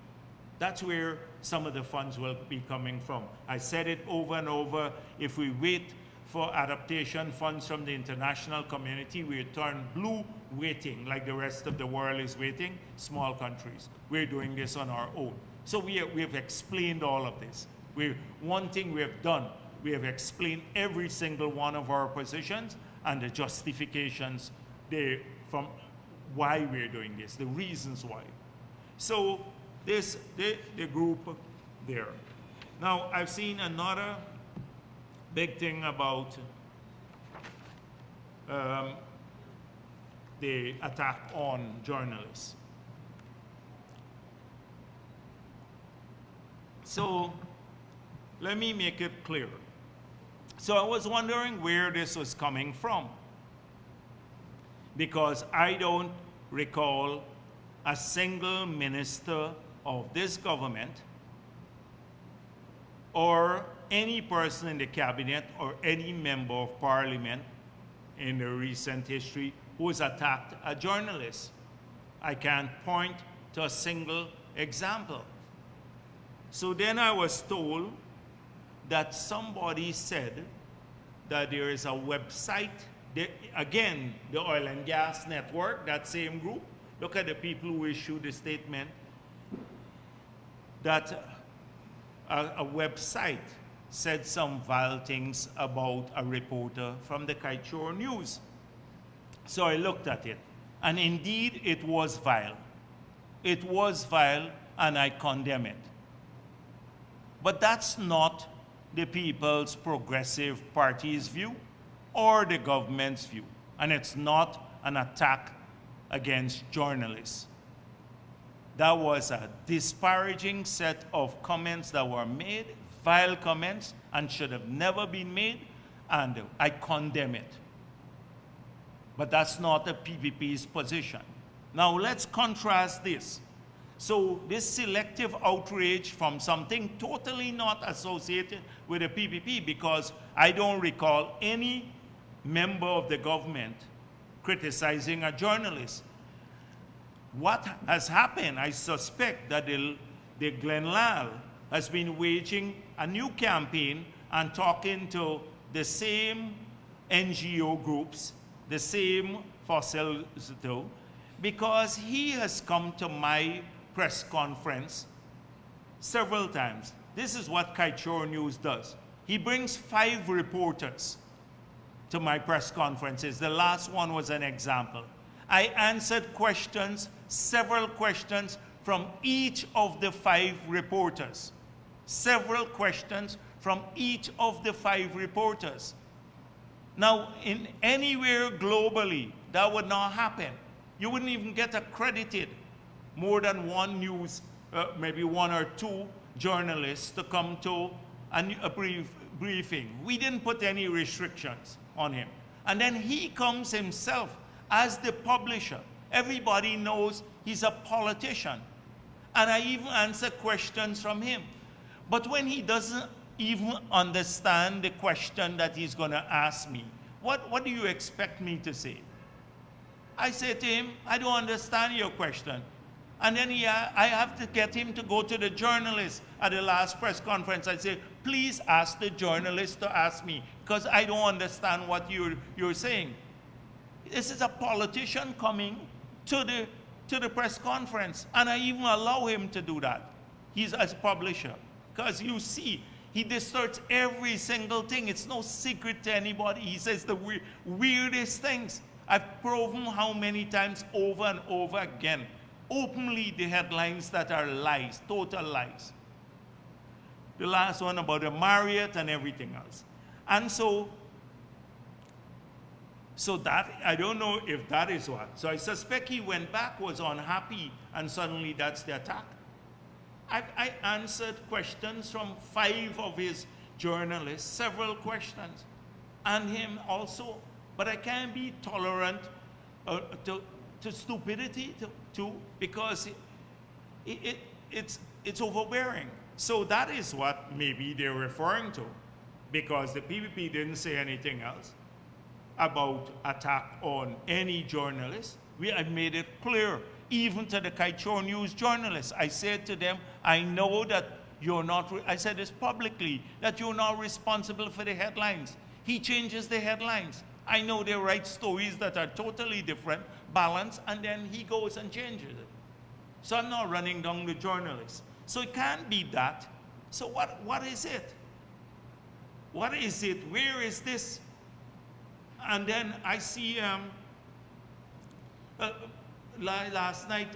Speaker 1: That's where some of the funds will be coming from. I said it over and over: if we wait for adaptation funds from the international community, we turn blue waiting like the rest of the world is waiting, small countries. We're doing this on our own. So we have explained all of this. One thing we have done, we have explained every single one of our positions and the justifications from why we're doing this, the reasons why. So the group there. Now, I've seen another big thing about the attack on journalists. So let me make it clear. So I was wondering where this was coming from, because I don't recall a single minister of this government or any person in the cabinet or any member of parliament in the recent history who has attacked a journalist. I can't point to a single example. So then I was told that somebody said that there is a website, again, the oil and gas network, that same group. Look at the people who issued the statement, that a website said some vile things about a reporter from the Kaichor News. So I looked at it, and indeed it was vile. It was vile, and I condemn it. But that's not the People's Progressive Party's view or the government's view. And it's not an attack against journalists. That was a disparaging set of comments that were made, vile comments, and should have never been made, and I condemn it. But that's not the PPP's position. Now let's contrast this. So this selective outrage from something totally not associated with the PPP, because I don't recall any member of the government criticizing a journalist. What has happened, I suspect that the Glenlal has been waging a new campaign and talking to the same NGO groups, the same fossil, because he has come to my press conference several times. This is what Kaichor News does. He brings 5 reporters to my press conferences. The last one was an example. I answered questions, several questions from each of the 5 reporters. Several questions from each of the 5 reporters. Now, in anywhere globally, that would not happen. You wouldn't even get accredited more than one news, maybe 1 or 2 journalists to come to a briefing. We didn't put any restrictions on him. And then he comes himself as the publisher. Everybody knows he's a politician. And I even answer questions from him. But when he doesn't even understand the question that he's going to ask me, what do you expect me to say? I say to him, I don't understand your question. And then I have to get him to go to the journalist at the last press conference. I say, please ask the journalist to ask me, because I don't understand what you're saying. This is a politician coming to the press conference, and I even allow him to do that. He's as publisher. Because you see, he distorts every single thing. It's no secret to anybody. He says the weirdest things. I've proven how many times over and over again, openly, the headlines that are lies, total lies. The last one about the Marriott and everything else. And so that, I don't know if that is what. So I suspect he went back, was unhappy, and suddenly that's the attack. I answered questions from 5 of his journalists, several questions, and him also. But I can't be tolerant to stupidity too, because it's overbearing. So that is what maybe they're referring to, because the PPP didn't say anything else about attack on any journalist. I've made it clear, even to the Kaichor News journalists. I said to them, I know that you're not, I said this publicly, that you're not responsible for the headlines. He changes the headlines. I know they write stories that are totally different, balanced, and then he goes and changes it. So I'm not running down the journalists. So it can't be that. So what is it? What is it? Where is this? And then I see last night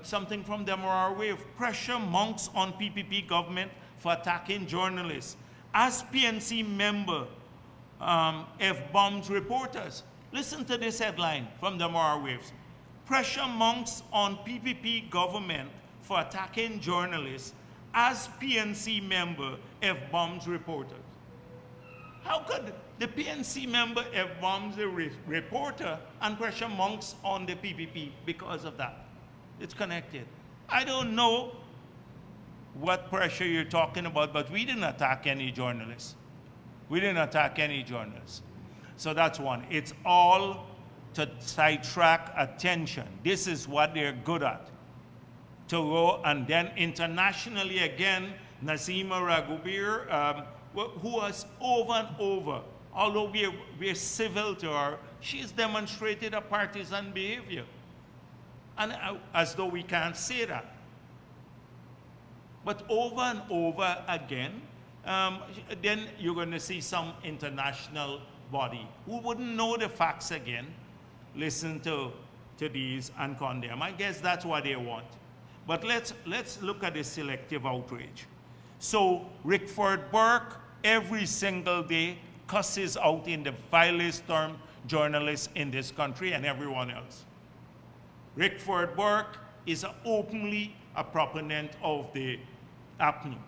Speaker 1: something from the Morar Wave. Pressure mounts on PPP government for attacking journalists. As PNC member, F-bombs reporters. Listen to this headline from the Morar Waves. Pressure mounts on PPP government for attacking journalists as PNC member F-bombs reporters. How could the PNC member F-bombs the reporter and pressure mounts on the PPP because of that? It's connected. I don't know what pressure you're talking about, but we didn't attack any journalists. We didn't attack any journalists. So that's one. It's all to sidetrack attention. This is what they're good at. To go, and then internationally again, Nazima Raghubir, who was over and over, although we're civil to her, she's demonstrated a partisan behavior. And as though we can't say that. But over and over again, then you're going to see some international body who wouldn't know the facts again, listen to these and condemn. I guess that's what they want. But let's look at the selective outrage. So Rickford Burke, every single day, cusses out in the vilest term journalists in this country and everyone else. Rickford Burke is openly a proponent of the happening.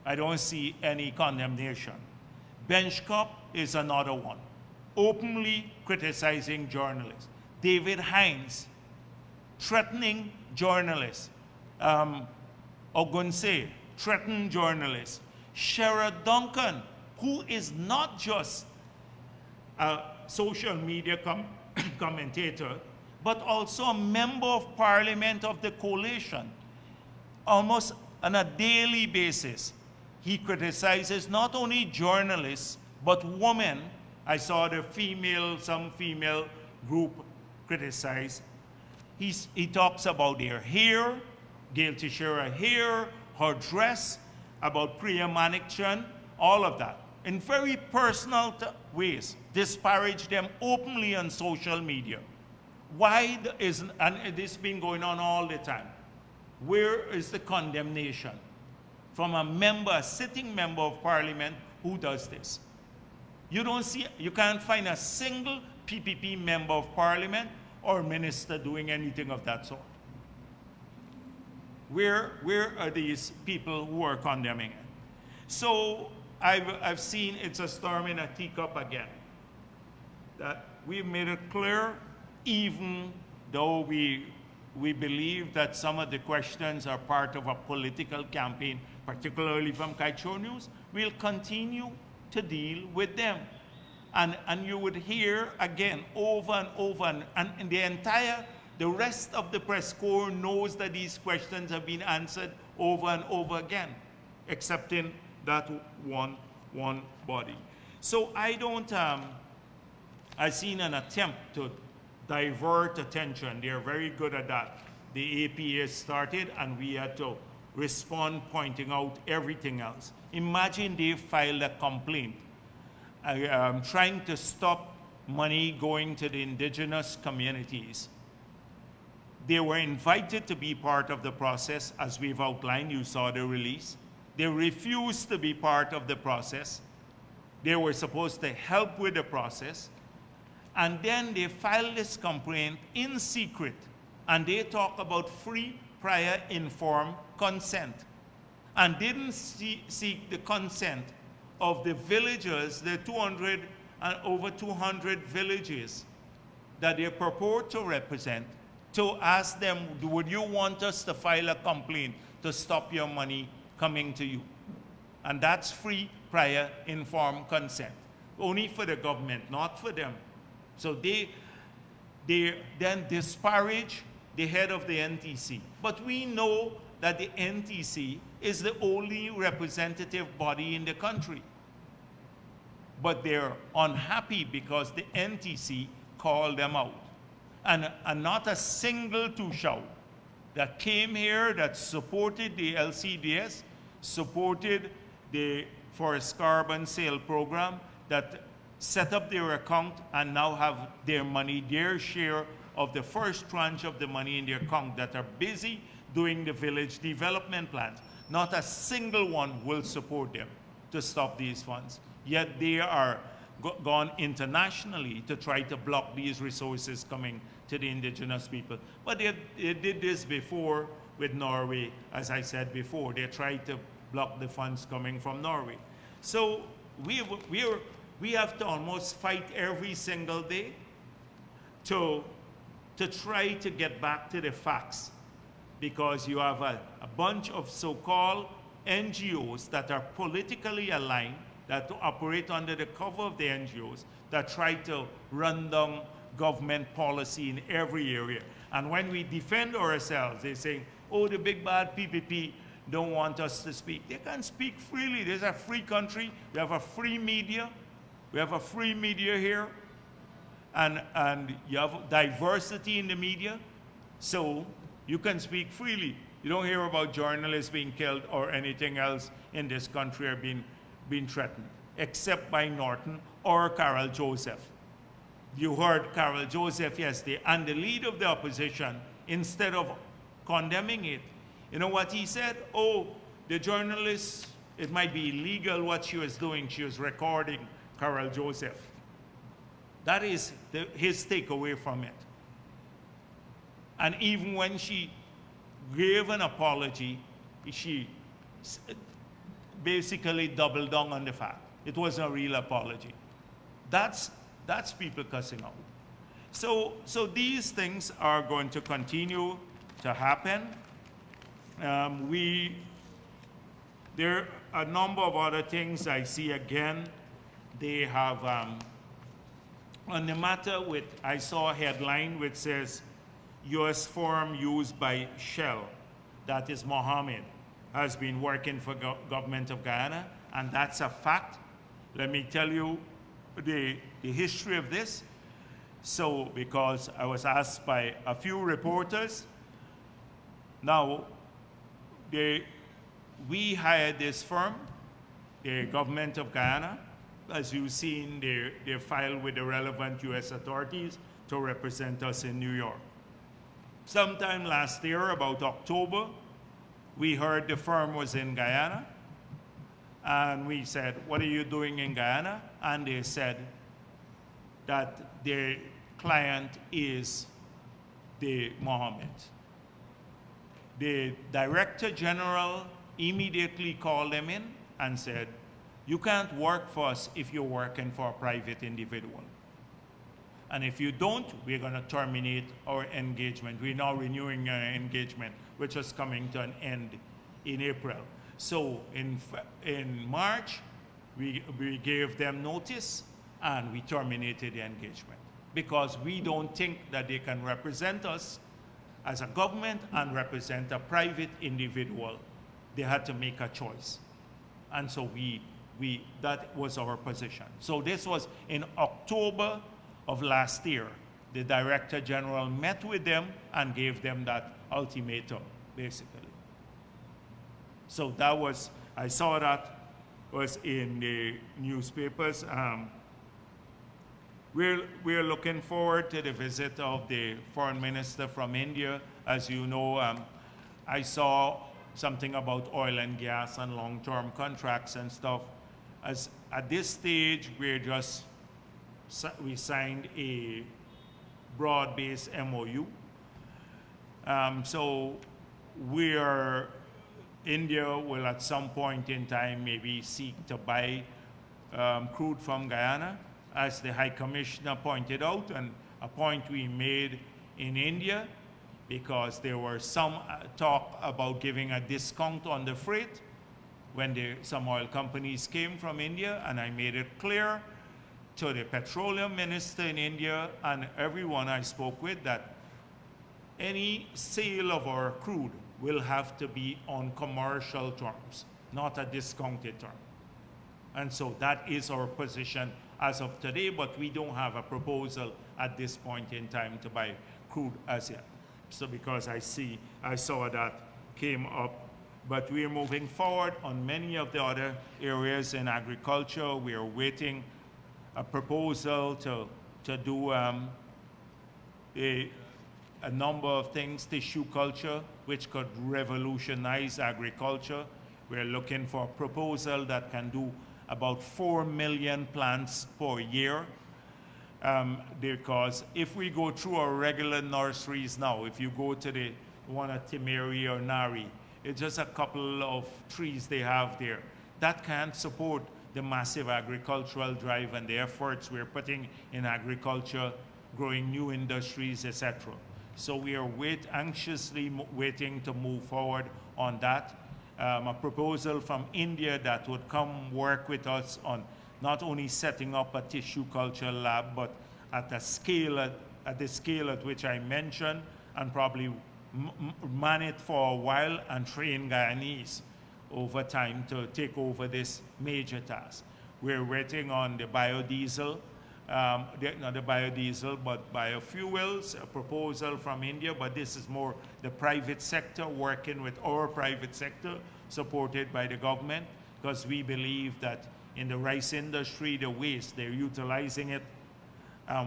Speaker 1: I don't see any condemnation. Benchcop is another one, openly criticizing journalists. David Hines, threatening journalists. Ogunse, threatening journalists. Shara Duncan, who is not just a social media commentator, but also a member of parliament of the coalition. Almost on a daily basis, he criticizes not only journalists, but women. I saw some female group criticize. He talks about their hair, Gail Teixeira hair, her dress, about Priya Manikchan, all of that, in very personal ways, disparage them openly on social media. Why and this has been going on all the time. Where is the condemnation from a sitting member of parliament who does this? You can't find a single PPP member of parliament or minister doing anything of that sort. Where are these people who are condemning it? So I've seen it's a storm in a teacup again. That we've made it clear, even though we believe that some of the questions are part of a political campaign, particularly from Kaicho News, we'll continue to deal with them. And you would hear again over and over, and the rest of the press corps knows that these questions have been answered over and over again, excepting that one body. So I've seen an attempt to divert attention. They're very good at that. The APA started and we had to respond pointing out everything else. Imagine they filed a complaint trying to stop money going to the indigenous communities. They were invited to be part of the process, as we've outlined. You saw the release. They refused to be part of the process. They were supposed to help with the process. And then they filed this complaint in secret. And they talk about free, prior, informed consent. And didn't seek the consent of the villagers, the over 200 villages that they purport to represent, to ask them, would you want us to file a complaint to stop your money coming to you? And that's free, prior, informed consent. Only for the government, not for them. So they then disparage the head of the NTC. But we know that the NTC is the only representative body in the country. But they're unhappy because the NTC called them out. And not a single Tushao that came here that supported the LCDS, supported the forest carbon sale program, that set up their account and now have their money, their share of the first tranche of the money in their account, that are busy doing the village development plans. Not a single one will support them to stop these funds. Yet they are gone internationally to try to block these resources coming to the indigenous people. But they did this before with Norway, as I said before. They tried to block the funds coming from Norway. So we have to almost fight every single day to try to get back to the facts, because you have a bunch of so-called NGOs that are politically aligned, that operate under the cover of the NGOs, that try to run down government policy in every area. And when we defend ourselves, they say, oh, the big bad PPP don't want us to speak. They can speak freely. This is a free country. We have a free media. We have a free media here. And you have diversity in the media. So you can speak freely. You don't hear about journalists being killed or anything else in this country or being threatened, except by Norton or Carol Joseph. You heard Carol Joseph yesterday, and the leader of the opposition, instead of condemning it, you know what he said? Oh, the journalist, it might be illegal what she was doing. She was recording Carol Joseph. That is his takeaway from it. And even when she gave an apology, she basically doubled down on the fact it wasn't a real apology. That's people cussing out. So these things are going to continue to happen. There are a number of other things I see again. They have, on the matter with, I saw a headline which says, U.S. firm used by Shell, that is Mohammed, has been working for government of Guyana, and that's a fact. Let me tell you the history of this. So, because I was asked by a few reporters, now, we hired this firm, the government of Guyana. As you've seen, they filed with the relevant U.S. authorities to represent us in New York. Sometime last year, about October, we heard the firm was in Guyana, and we said, what are you doing in Guyana? And they said that their client is the Mohammed. The Director General immediately called them in and said, you can't work for us if you're working for a private individual. And if you don't, we're going to terminate our engagement. We're now renewing our engagement, which is coming to an end in April. So in March, we gave them notice and we terminated the engagement because we don't think that they can represent us as a government and represent a private individual. They had to make a choice. And so that was our position. So this was in October of last year. The Director General met with them and gave them that ultimatum, basically. So that was, I saw that was in the newspapers. We're looking forward to the visit of the foreign minister from India. As you know, I saw something about oil and gas and long-term contracts and stuff. At this stage, we signed a broad-based MOU. So India will at some point in time maybe seek to buy crude from Guyana, as the High Commissioner pointed out, and a point we made in India, because there were some talk about giving a discount on the freight when some oil companies came from India, and I made it clear to the petroleum minister in India and everyone I spoke with that any sale of our crude will have to be on commercial terms, not a discounted term. And so that is our position as of today, but we don't have a proposal at this point in time to buy crude as yet. So because I saw that came up, but we're moving forward on many of the other areas in agriculture. We are waiting a proposal to do a number of things, tissue culture, which could revolutionize agriculture. We're looking for a proposal that can do about 4 million plants per year. Because if we go through our regular nurseries now, if you go to the one at Timeri or Nari, it's just a couple of trees they have there. That can't support the massive agricultural drive and the efforts we're putting in agriculture, growing new industries, etc. So we are anxiously waiting to move forward on that. A proposal from India that would come work with us on not only setting up a tissue culture lab, but at the scale at which I mentioned, and probably man it for a while and train Guyanese over time to take over this major task. We're waiting on the biodiesel, not the biodiesel, but biofuels, a proposal from India, but this is more the private sector working with our private sector, supported by the government, because we believe that in the rice industry, the waste, they're utilizing it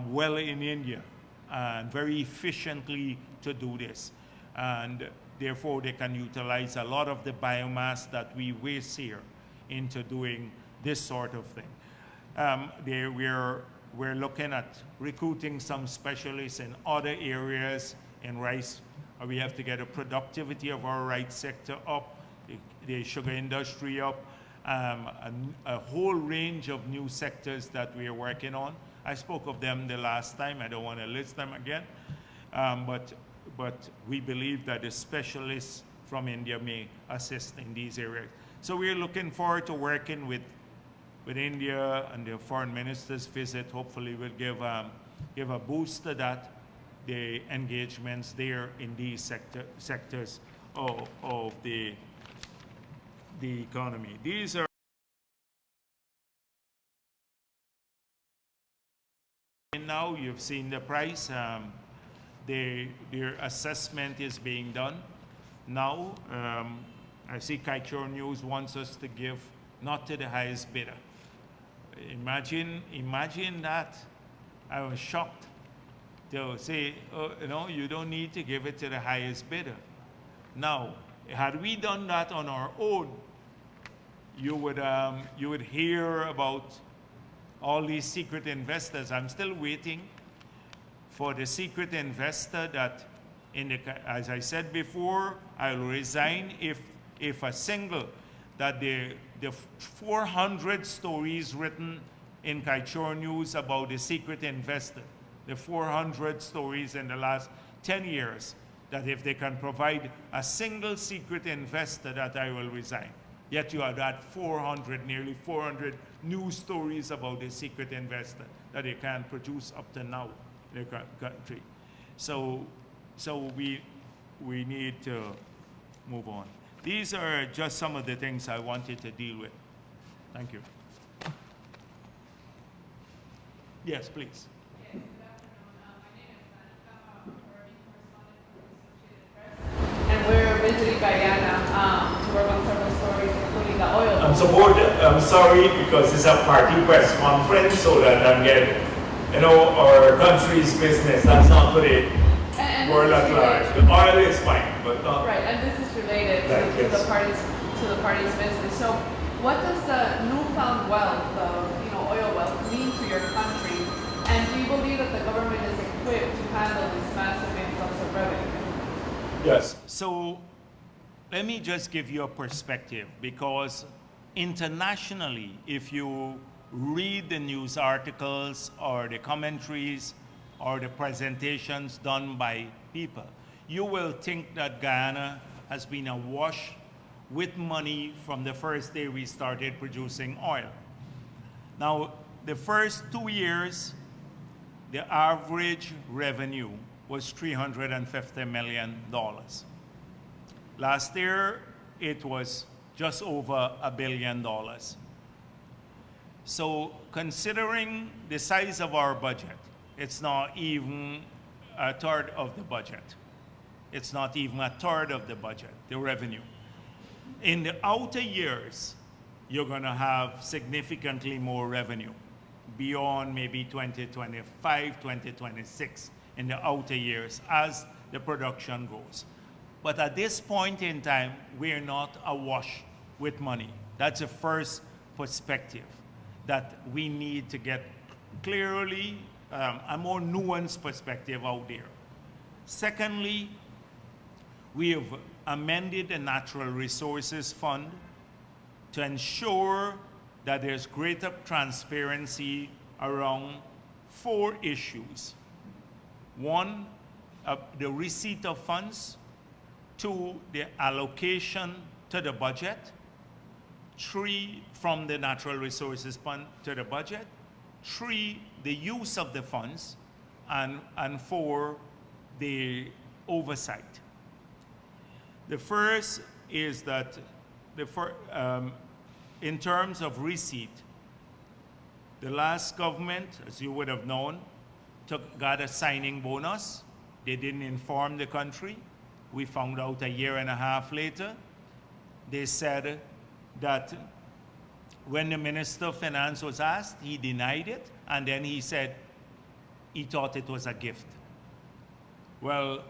Speaker 1: well in India and very efficiently to do this. And therefore, they can utilize a lot of the biomass that we waste here into doing this sort of thing. We're looking at recruiting some specialists in other areas in rice. We have to get the productivity of our rice sector up, the sugar industry up, a whole range of new sectors that we are working on. I spoke of them the last time. I don't want to list them again. But we believe that the specialists from India may assist in these areas. So we're looking forward to working with India, and the foreign minister's visit hopefully will give a boost to that, the engagements there in these sectors of the economy. These are now, you've seen the price. Their assessment is being done now. I see Kaichor News wants us to give not to the highest bidder. Imagine that. I was shocked to say, you don't need to give it to the highest bidder. Now, had we done that on our own, you would hear about all these secret investors. I'm still waiting for the secret investor that, as I said before, I'll resign if a single, that the 400 stories written in Kaichor News about the secret investor, the 400 stories in the last 10 years, that if they can provide a single secret investor, that I will resign. Yet you have that nearly 400 news stories about the secret investor that they can produce up to now in the country. So we need to move on. These are just some of the things I wanted to deal with. Thank you. Yes, please.
Speaker 2: Yes, good afternoon. My name is Monica, correspondent for the Associated Press. And we're visiting Guyana to work on several stories, including the oil.
Speaker 3: I'm sorry, because it's a party press conference, so that I'm getting, our country's business. That's not for the world at large. The oil is fine, but not.
Speaker 2: Right, and this is related to the party's business. So, what does the newfound wealth, oil wealth, mean to your country? And do you believe that the government is equipped to handle this massive influx of revenue?
Speaker 1: Yes. So, let me just give you a perspective, because internationally, if you read the news articles or the commentaries or the presentations done by people, you will think that Guyana has been awash with money from the first day we started producing oil. Now, the first 2 years, the average revenue was $350 million. Last year, it was just over $1 billion. So considering the size of our budget, it's not even a third of the budget. It's not even a third of the budget, the revenue. In the outer years, you're going to have significantly more revenue beyond maybe 2025, 2026 in the outer years as the production grows. But at this point in time, we're not awash with money. That's the first perspective that we need to get clearly, a more nuanced perspective out there. Secondly, we have amended the Natural Resources Fund to ensure that there's greater transparency around 4 issues. 1, the receipt of funds. 2, the allocation to the budget. 3, from the Natural Resources Fund to the budget. 3, the use of the funds. And 4, the oversight. The first is that in terms of receipt, the last government, as you would have known, got a signing bonus. They didn't inform the country. We found out a year and a half later. They said that when the Minister of Finance was asked, he denied it, and then he said, he thought it was a gift. Well,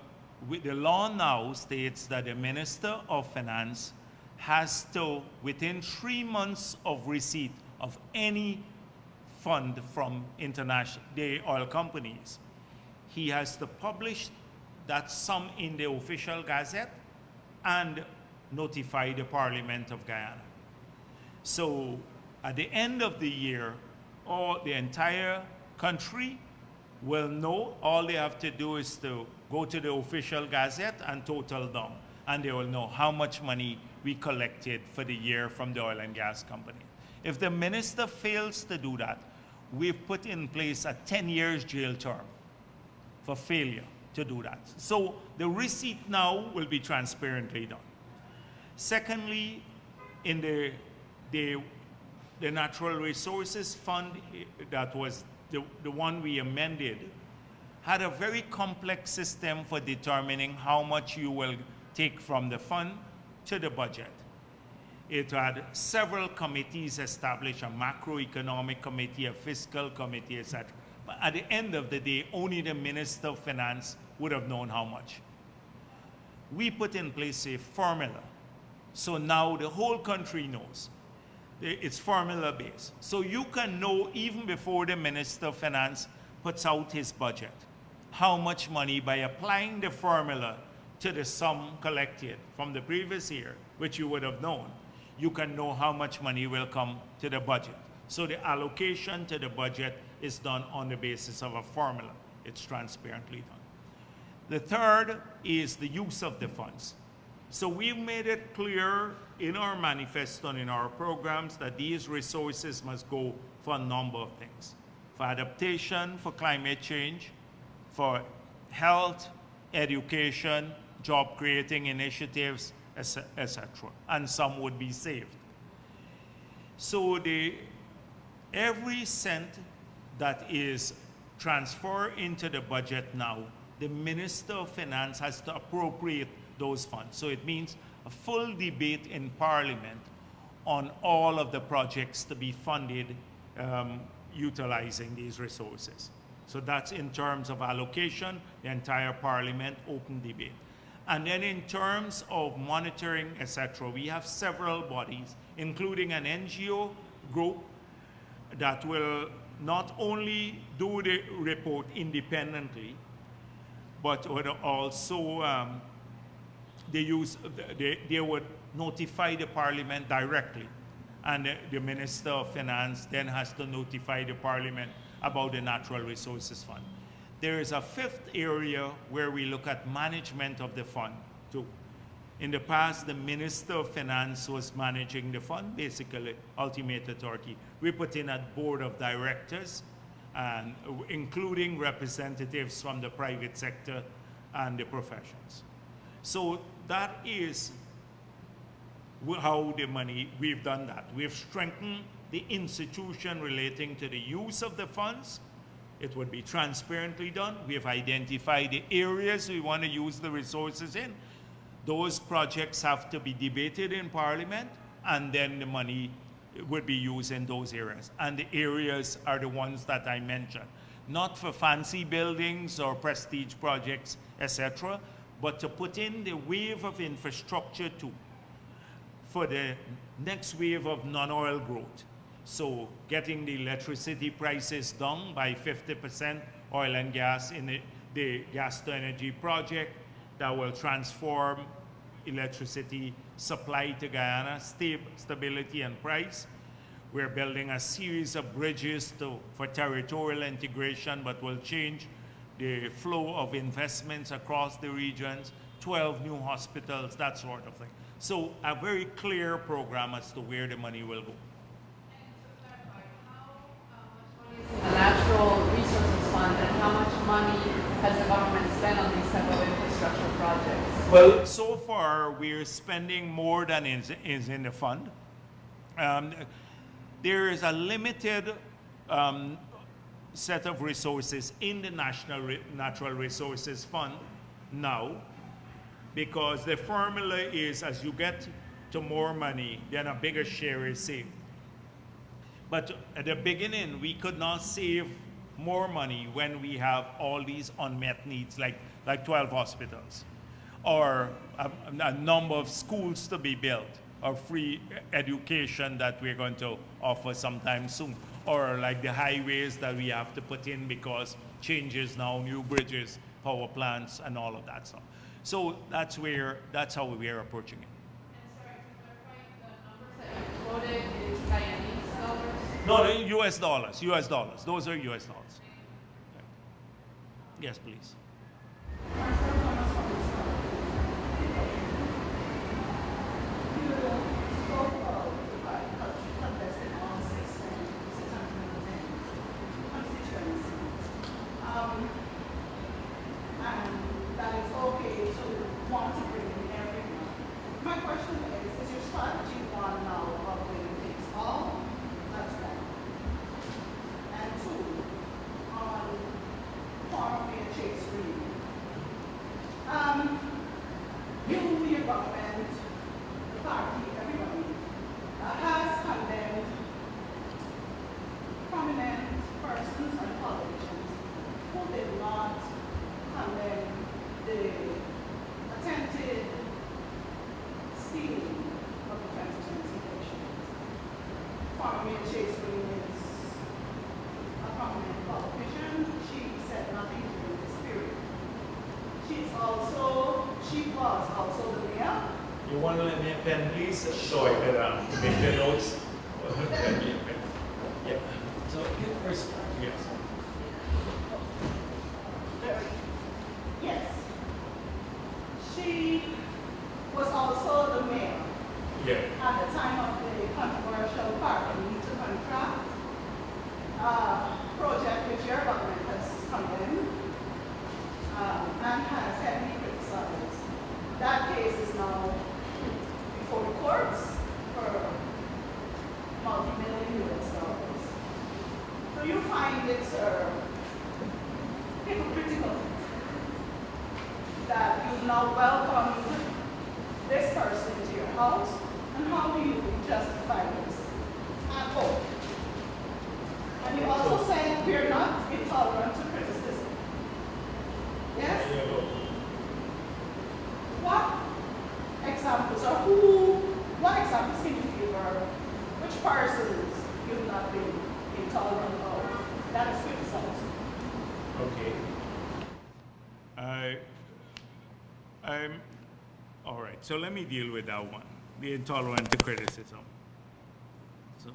Speaker 1: the law now states that the Minister of Finance has to, within 3 months of receipt of any fund from the oil companies, he has to publish that sum in the official gazette and notify the Parliament of Guyana. So at the end of the year, the entire country will know. All they have to do is to go to the official gazette and total them, and they will know how much money we collected for the year from the oil and gas company. If the minister fails to do that, we've put in place a 10 years jail term for failure to do that. So the receipt now will be transparently done. Secondly, in the Natural Resources Fund, that was the one we amended, had a very complex system for determining how much you will take from the fund to the budget. It had several committees established, a macroeconomic committee, a fiscal committee, etc. But at the end of the day, only the Minister of Finance would have known how much. We put in place a formula. So now the whole country knows. It's formula based. So you can know even before the Minister of Finance puts out his budget, how much money, by applying the formula to the sum collected from the previous year, which you would have known, you can know how much money will come to the budget. So the allocation to the budget is done on the basis of a formula. It's transparently done. The third is the use of the funds. So we've made it clear in our manifesto and in our programs that these resources must go for a number of things: for adaptation, for climate change, for health, education, job creating initiatives, etc. And some would be saved. So every cent that is transferred into the budget now, the Minister of Finance has to appropriate those funds. So it means a full debate in Parliament on all of the projects to be funded utilizing these resources. So that's in terms of allocation, the entire Parliament, open debate. And then in terms of monitoring, etc., we have several bodies, including an NGO group that will not only do the report independently, but would also they would notify the Parliament directly, and the Minister of Finance then has to notify the Parliament about the Natural Resources Fund. There is a fifth area where we look at management of the fund too. In the past, the Minister of Finance was managing the fund, basically ultimate authority. We put in a board of directors, and including representatives from the private sector and the professions. So that is how the money, we've done that. We've strengthened the institution relating to the use of the funds. It would be transparently done. We have identified the areas we want to use the resources in. Those projects have to be debated in Parliament, and then the money would be used in those areas. And the areas are the ones that I mentioned. Not for fancy buildings or prestige projects, etc., but to put in the wave of infrastructure too, for the next wave of non-oil growth. So getting the electricity prices down by 50%, oil and gas in the gas to energy project that will transform electricity supply to Guyana, stability and price. We're building a series of bridges for territorial integration, but will change the flow of investments across the regions, 12 new hospitals, that sort of thing. So a very clear program as to where the money will go.
Speaker 2: The Natural Resources Fund, and how much money has the government spent on these type of infrastructure projects?
Speaker 1: Well, so far we're spending more than is in the fund. There is a limited set of resources in the Natural Resources Fund now, because the formula is as you get to more money, then a bigger share is saved. But at the beginning, we could not save more money when we have all these unmet needs, like 12 hospitals, or a number of schools to be built, or free education that we're going to offer sometime soon, or like the highways that we have to put in because changes now, new bridges, power plants, and all of that stuff. So that's how we are approaching it.
Speaker 2: And sorry, to clarify, the numbers that you quoted is Guyanese dollars?
Speaker 1: No, the US dollars, US dollars. Those are US dollars. Yes, please. You want to let me a pen, please, so I can make the notes? Yeah. So, first, yes.
Speaker 4: Yes. She was also the mayor
Speaker 1: Yeah.
Speaker 4: at the time of the controversial parking to contract project which your government has condemned and has heavily criticized. That case is now before the courts for multi-million US dollars. So you find it hypocritical that you now welcome this person to your house, and how do you justify this at all? And you also said we're not intolerant to criticism. Yes? What examples, or what examples can you give, or which persons you've not been intolerant of that is criticized?
Speaker 1: Okay. All right, so let me deal with that one, the intolerant to criticism. So,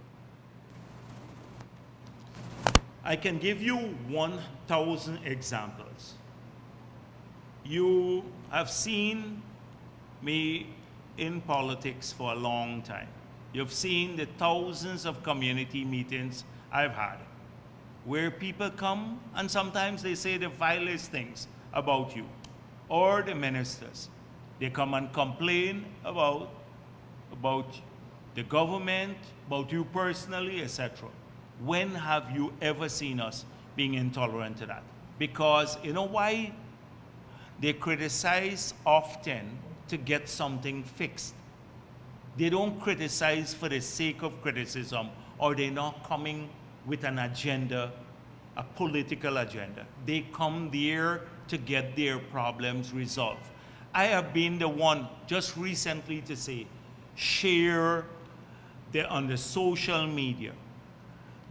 Speaker 1: I can give you 1,000 examples. You have seen me in politics for a long time. You've seen the thousands of community meetings I've had, where people come and sometimes they say the vilest things about you or the ministers. They come and complain about the government, about you personally, etc. When have you ever seen us being intolerant to that? Because you know why? They criticize often to get something fixed. They don't criticize for the sake of criticism, or they're not coming with an agenda, a political agenda. They come there to get their problems resolved. I have been the one just recently to say, share on the social media.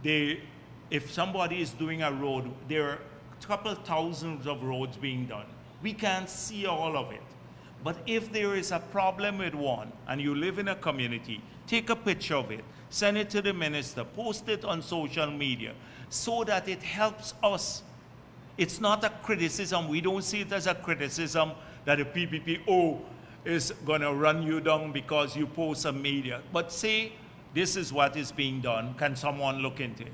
Speaker 1: If somebody is doing a road, there are a couple thousands of roads being done. We can't see all of it. But if there is a problem with one and you live in a community, take a picture of it, send it to the minister, post it on social media so that it helps us. It's not a criticism. We don't see it as a criticism that the PPPO is going to run you down because you post on media. But say, this is what is being done. Can someone look into it?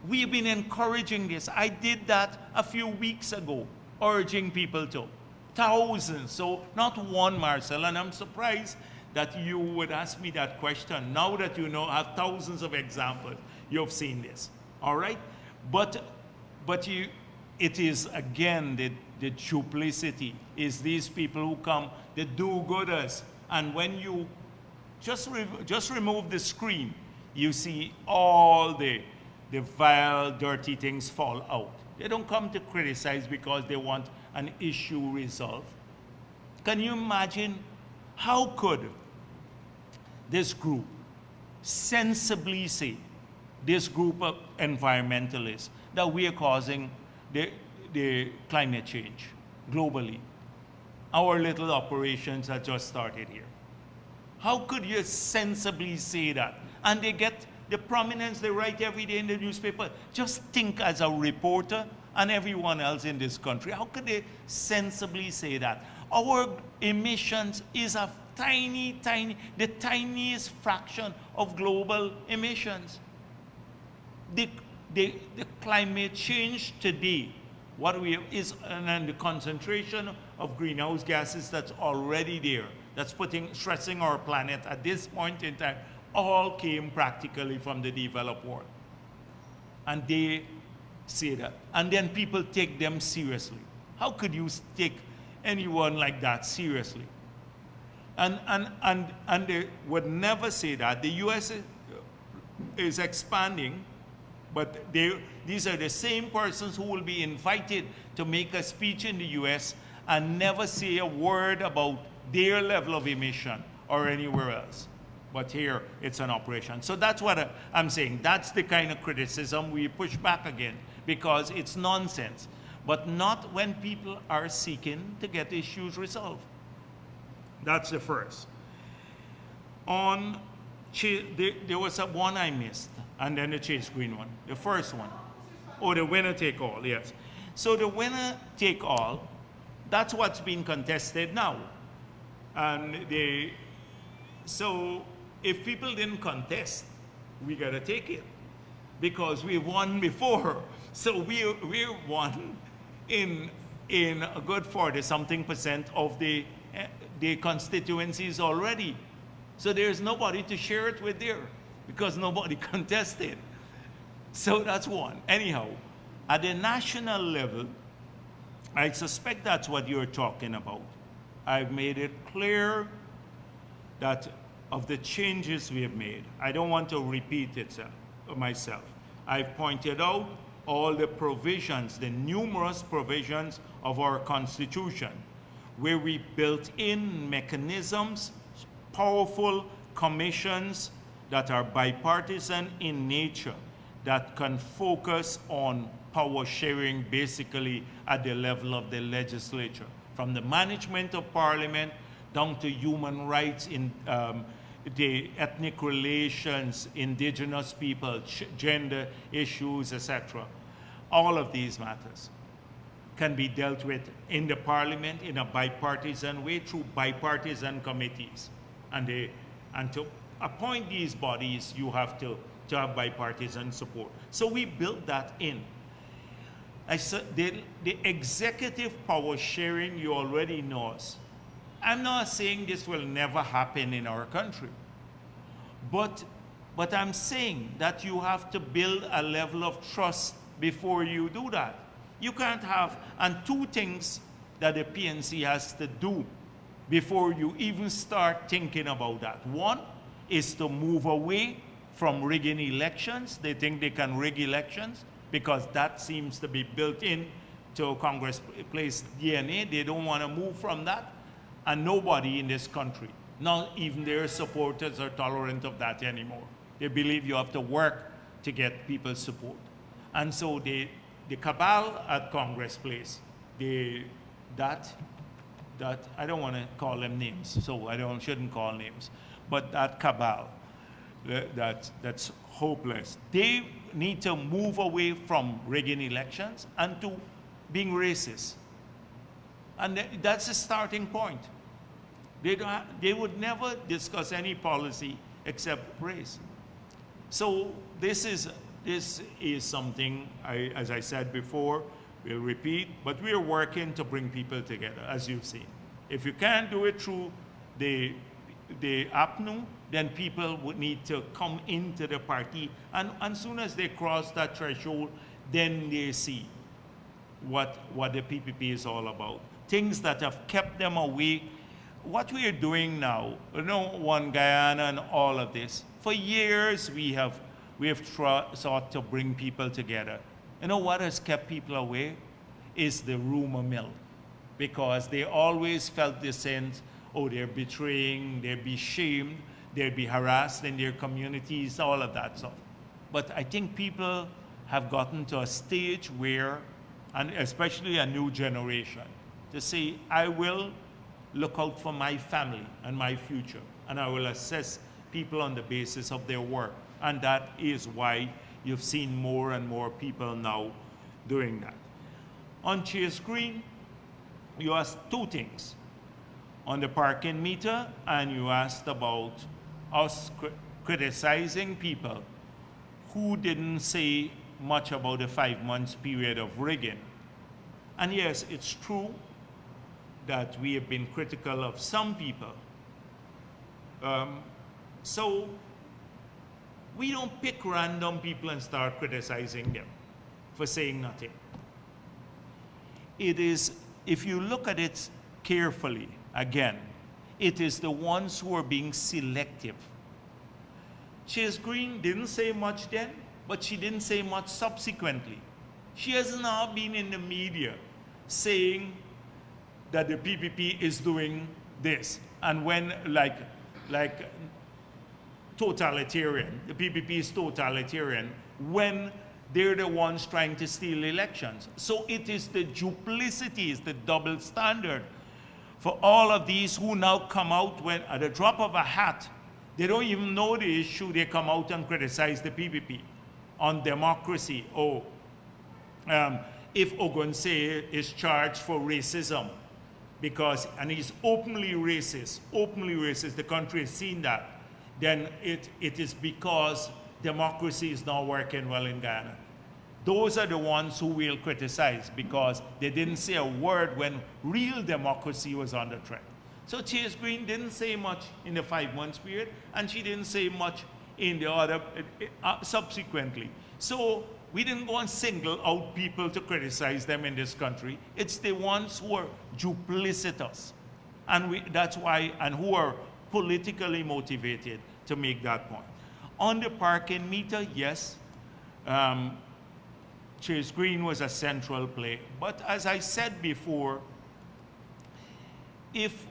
Speaker 1: We've been encouraging this. I did that a few weeks ago, urging people to. Thousands, so not one, Marcel, and I'm surprised that you would ask me that question. Now that you know, have thousands of examples, you've seen this, all right? But it is, again, the duplicity is these people who come, the do-gooders, and when you just remove the screen, you see all the the vile, dirty things fall out. They don't come to criticize because they want an issue resolved. Can you imagine how could this group sensibly say, this group of environmentalists, that we are causing the climate change globally? Our little operations have just started here. How could you sensibly say that? And they get the prominence they write every day in the newspaper. Just think as a reporter and everyone else in this country, how could they sensibly say that? Our emissions is a the tiniest fraction of global emissions. The climate change today, what we have is, and the concentration of greenhouse gases that's already there, that's stressing our planet at this point in time, all came practically from the developed world. And they say that. And then people take them seriously. How could you take anyone like that seriously? And they would never say that. The US is expanding, but these are the same persons who will be invited to make a speech in the US and never say a word about their level of emission or anywhere else. But here, it's an operation. So that's what I'm saying. That's the kind of criticism we push back again, because it's nonsense. But not when people are seeking to get issues resolved. That's the first. There was one I missed, and then the Chase Green one. The first one. Oh, the winner take all, yes. So the winner take all, that's what's being contested now. And so if people didn't contest, we gotta take it, because we won before. So we won in a good 40-something% of the constituencies already. So there's nobody to share it with there, because nobody contested. So that's one. Anyhow, at the national level, I suspect that's what you're talking about. I've made it clear that of the changes we have made, I don't want to repeat it myself. I've pointed out all the provisions, the numerous provisions of our Constitution, where we built in mechanisms, powerful commissions that are bipartisan in nature, that can focus on power sharing basically at the level of the legislature, from the management of parliament down to human rights, in the ethnic relations, indigenous people, gender issues, etc. All of these matters can be dealt with in the parliament in a bipartisan way through bipartisan committees. And to appoint these bodies, you have to have bipartisan support. So we built that in. I said the executive power sharing, you already know. I'm not saying this will never happen in our country, but I'm saying that you have to build a level of trust before you do that. You can't have, and two things that the PNC has to do before you even start thinking about that. One is to move away from rigging elections. They think they can rig elections because that seems to be built in to Congress place DNA. They don't want to move from that. And nobody in this country, not even their supporters, are tolerant of that anymore. They believe you have to work to get people's support. And so the cabal at Congress Place, that I don't want to call them names, so I shouldn't call names, but that cabal, that's hopeless. They need to move away from rigging elections and to being racist. And that's a starting point. They would never discuss any policy except race. So this is something, as I said before, we'll repeat, but we're working to bring people together, as you've seen. If you can't do it through the APNU, then people would need to come into the party, and as soon as they cross that threshold, then they see what the PPP is all about. Things that have kept them away. What we are doing now, One Guyana and all of this, for years we have we have sought to bring people together. You know what has kept people away? Is the rumor mill. Because they always felt the sense, oh, they're betraying, they'd be shamed, they'd be harassed in their communities, all of that stuff. But I think people have gotten to a stage where, and especially a new generation, to say, I will look out for my family and my future, and I will assess people on the basis of their work. And that is why you've seen more and more people now doing that. On Chase Green, you asked two things. On the parking meter, and you asked about us criticizing people who didn't say much about the 5 months period of rigging. And yes, it's true that we have been critical of some people. So we don't pick random people and start criticizing them for saying nothing. It is, if you look at it carefully, again, it is the ones who are being selective. Chase Green didn't say much then, but she didn't say much subsequently. She has now been in the media saying that the PPP is doing this. And when, like totalitarian, the PPP is totalitarian, when they're the ones trying to steal elections. So it is the duplicity, it's the double standard for all of these who now come out when, at the drop of a hat, they don't even know the issue, they come out and criticize the PPP on democracy. Oh, if Ogunse is charged for racism, and he's openly racist, the country has seen that, then it is because democracy is not working well in Guyana. Those are the ones who will criticize because they didn't say a word when real democracy was under threat. So Chase Green didn't say much in the 5 months period, and she didn't say much in the other subsequently. So we didn't go and single out people to criticize them in this country. It's the ones who are duplicitous, and that's why, and who are politically motivated to make that point. On the parking meter, yes, Chase Green was a central play. But as I said before, if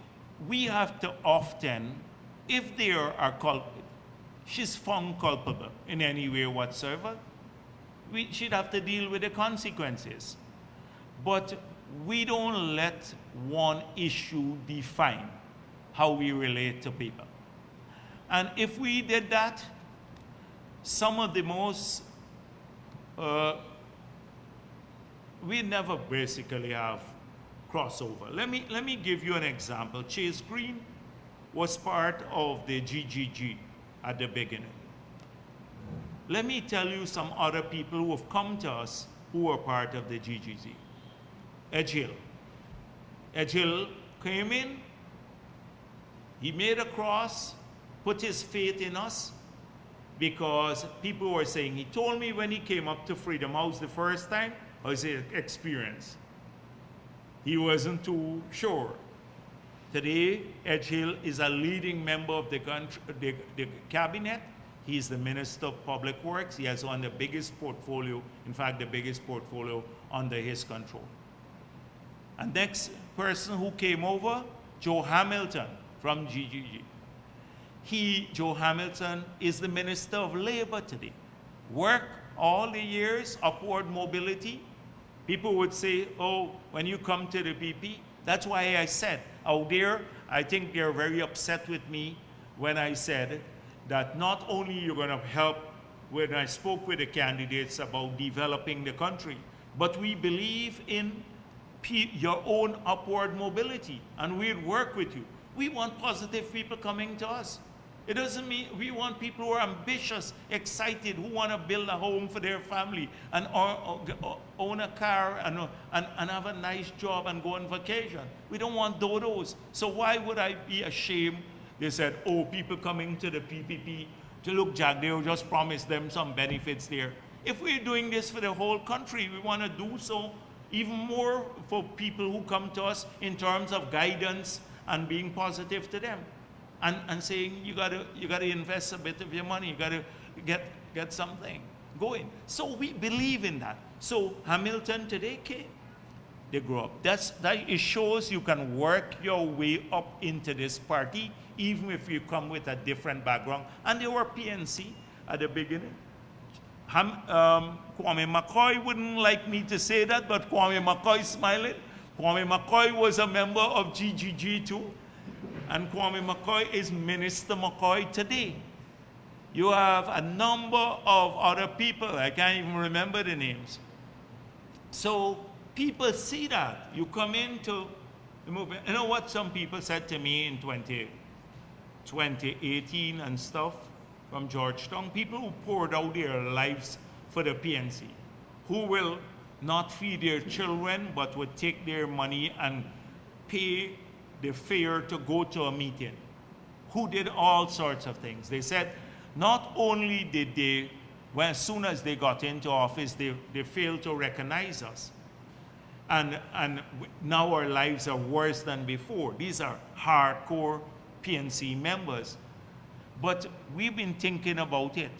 Speaker 1: we have to often, if there are she's found culpable in any way whatsoever, we should have to deal with the consequences. But we don't let one issue define how we relate to people. And if we did that, some of the most, we never basically have crossover. Let me give you an example. Chase Green was part of the GGG at the beginning. Let me tell you some other people who have come to us who were part of the GGG. Edge Hill came in, he made a cross, put his faith in us, because people were saying, he told me when he came up to Freedom House the first time, how's his experience? He wasn't too sure. Today, Edge Hill is a leading member of the cabinet. He's the Minister of Public Works. He has one of the biggest portfolio, in fact, the biggest portfolio under his control. And next person who came over, Joe Hamilton from GGG. Joe Hamilton, is the Minister of Labor today. Work all the years, upward mobility. People would say, oh, when you come to the PP, that's why I said, out there, I think they're very upset with me when I said that not only you're going to help when I spoke with the candidates about developing the country, but we believe in your own upward mobility, and we'd work with you. We want positive people coming to us. It doesn't mean we want people who are ambitious, excited, who want to build a home for their family and own a car and have a nice job and go on vacation. We don't want dodos. So why would I be ashamed? They said, oh, people coming to the PPP to look, Jagdeo just promised them some benefits there. If we're doing this for the whole country, we want to do so even more for people who come to us in terms of guidance and being positive to them. And saying you gotta invest a bit of your money, you gotta get something going. So we believe in that. So Hamilton today came. They grew up. It shows you can work your way up into this party, even if you come with a different background. And they were PNC at the beginning. Kwame McCoy wouldn't like me to say that, but Kwame McCoy is smiling. Kwame McCoy was a member of GGG too. And Kwame McCoy is Minister McCoy today. You have a number of other people. I can't even remember the names. So people see that. You come into the movement. You know what some people said to me in 2018 and stuff from Georgetown? People who poured out their lives for the PNC, who will not feed their children, but would take their money and pay the fare to go to a meeting, who did all sorts of things. They said not only did they, well, as soon as they got into office, they failed to recognize us. And now our lives are worse than before. These are hardcore PNC members. But we've been thinking about it,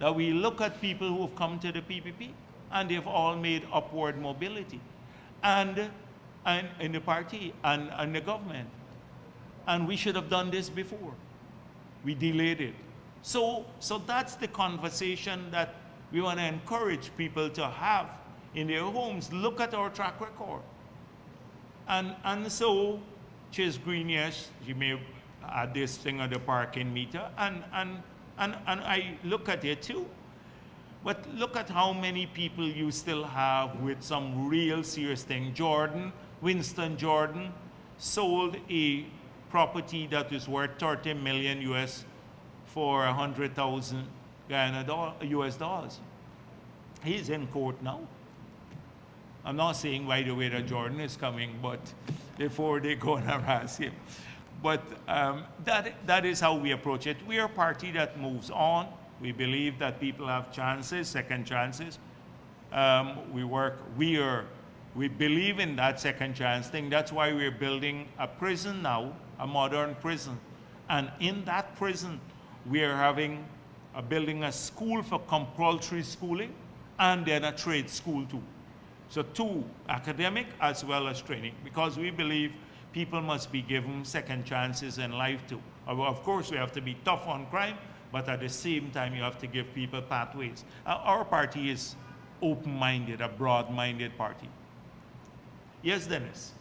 Speaker 1: that we look at people who have come to the PPP, and they've all made upward mobility. And in the party and the government. And we should have done this before. We delayed it. So that's the conversation that we want to encourage people to have in their homes. Look at our track record. And so, Chase Green, yes, she may add this thing on the parking meter, and I look at it too. But look at how many people you still have with some real serious thing. Winston Jordan sold a property that is worth 30 million US for 100,000 US dollars. He's in court now. I'm not saying right away that Jordan is coming, but before they go and harass him. But that is how we approach it. We are a party that moves on. We believe that people have chances, second chances. We believe in that second chance thing. That's why we're building a prison now, a modern prison. And in that prison, we are building a school for compulsory schooling, and then a trade school too. So two, academic as well as training, because we believe people must be given second chances in life too. Of course, we have to be tough on crime, but at the same time, you have to give people pathways. Our party is open-minded, a broad-minded party. Yes, Dennis?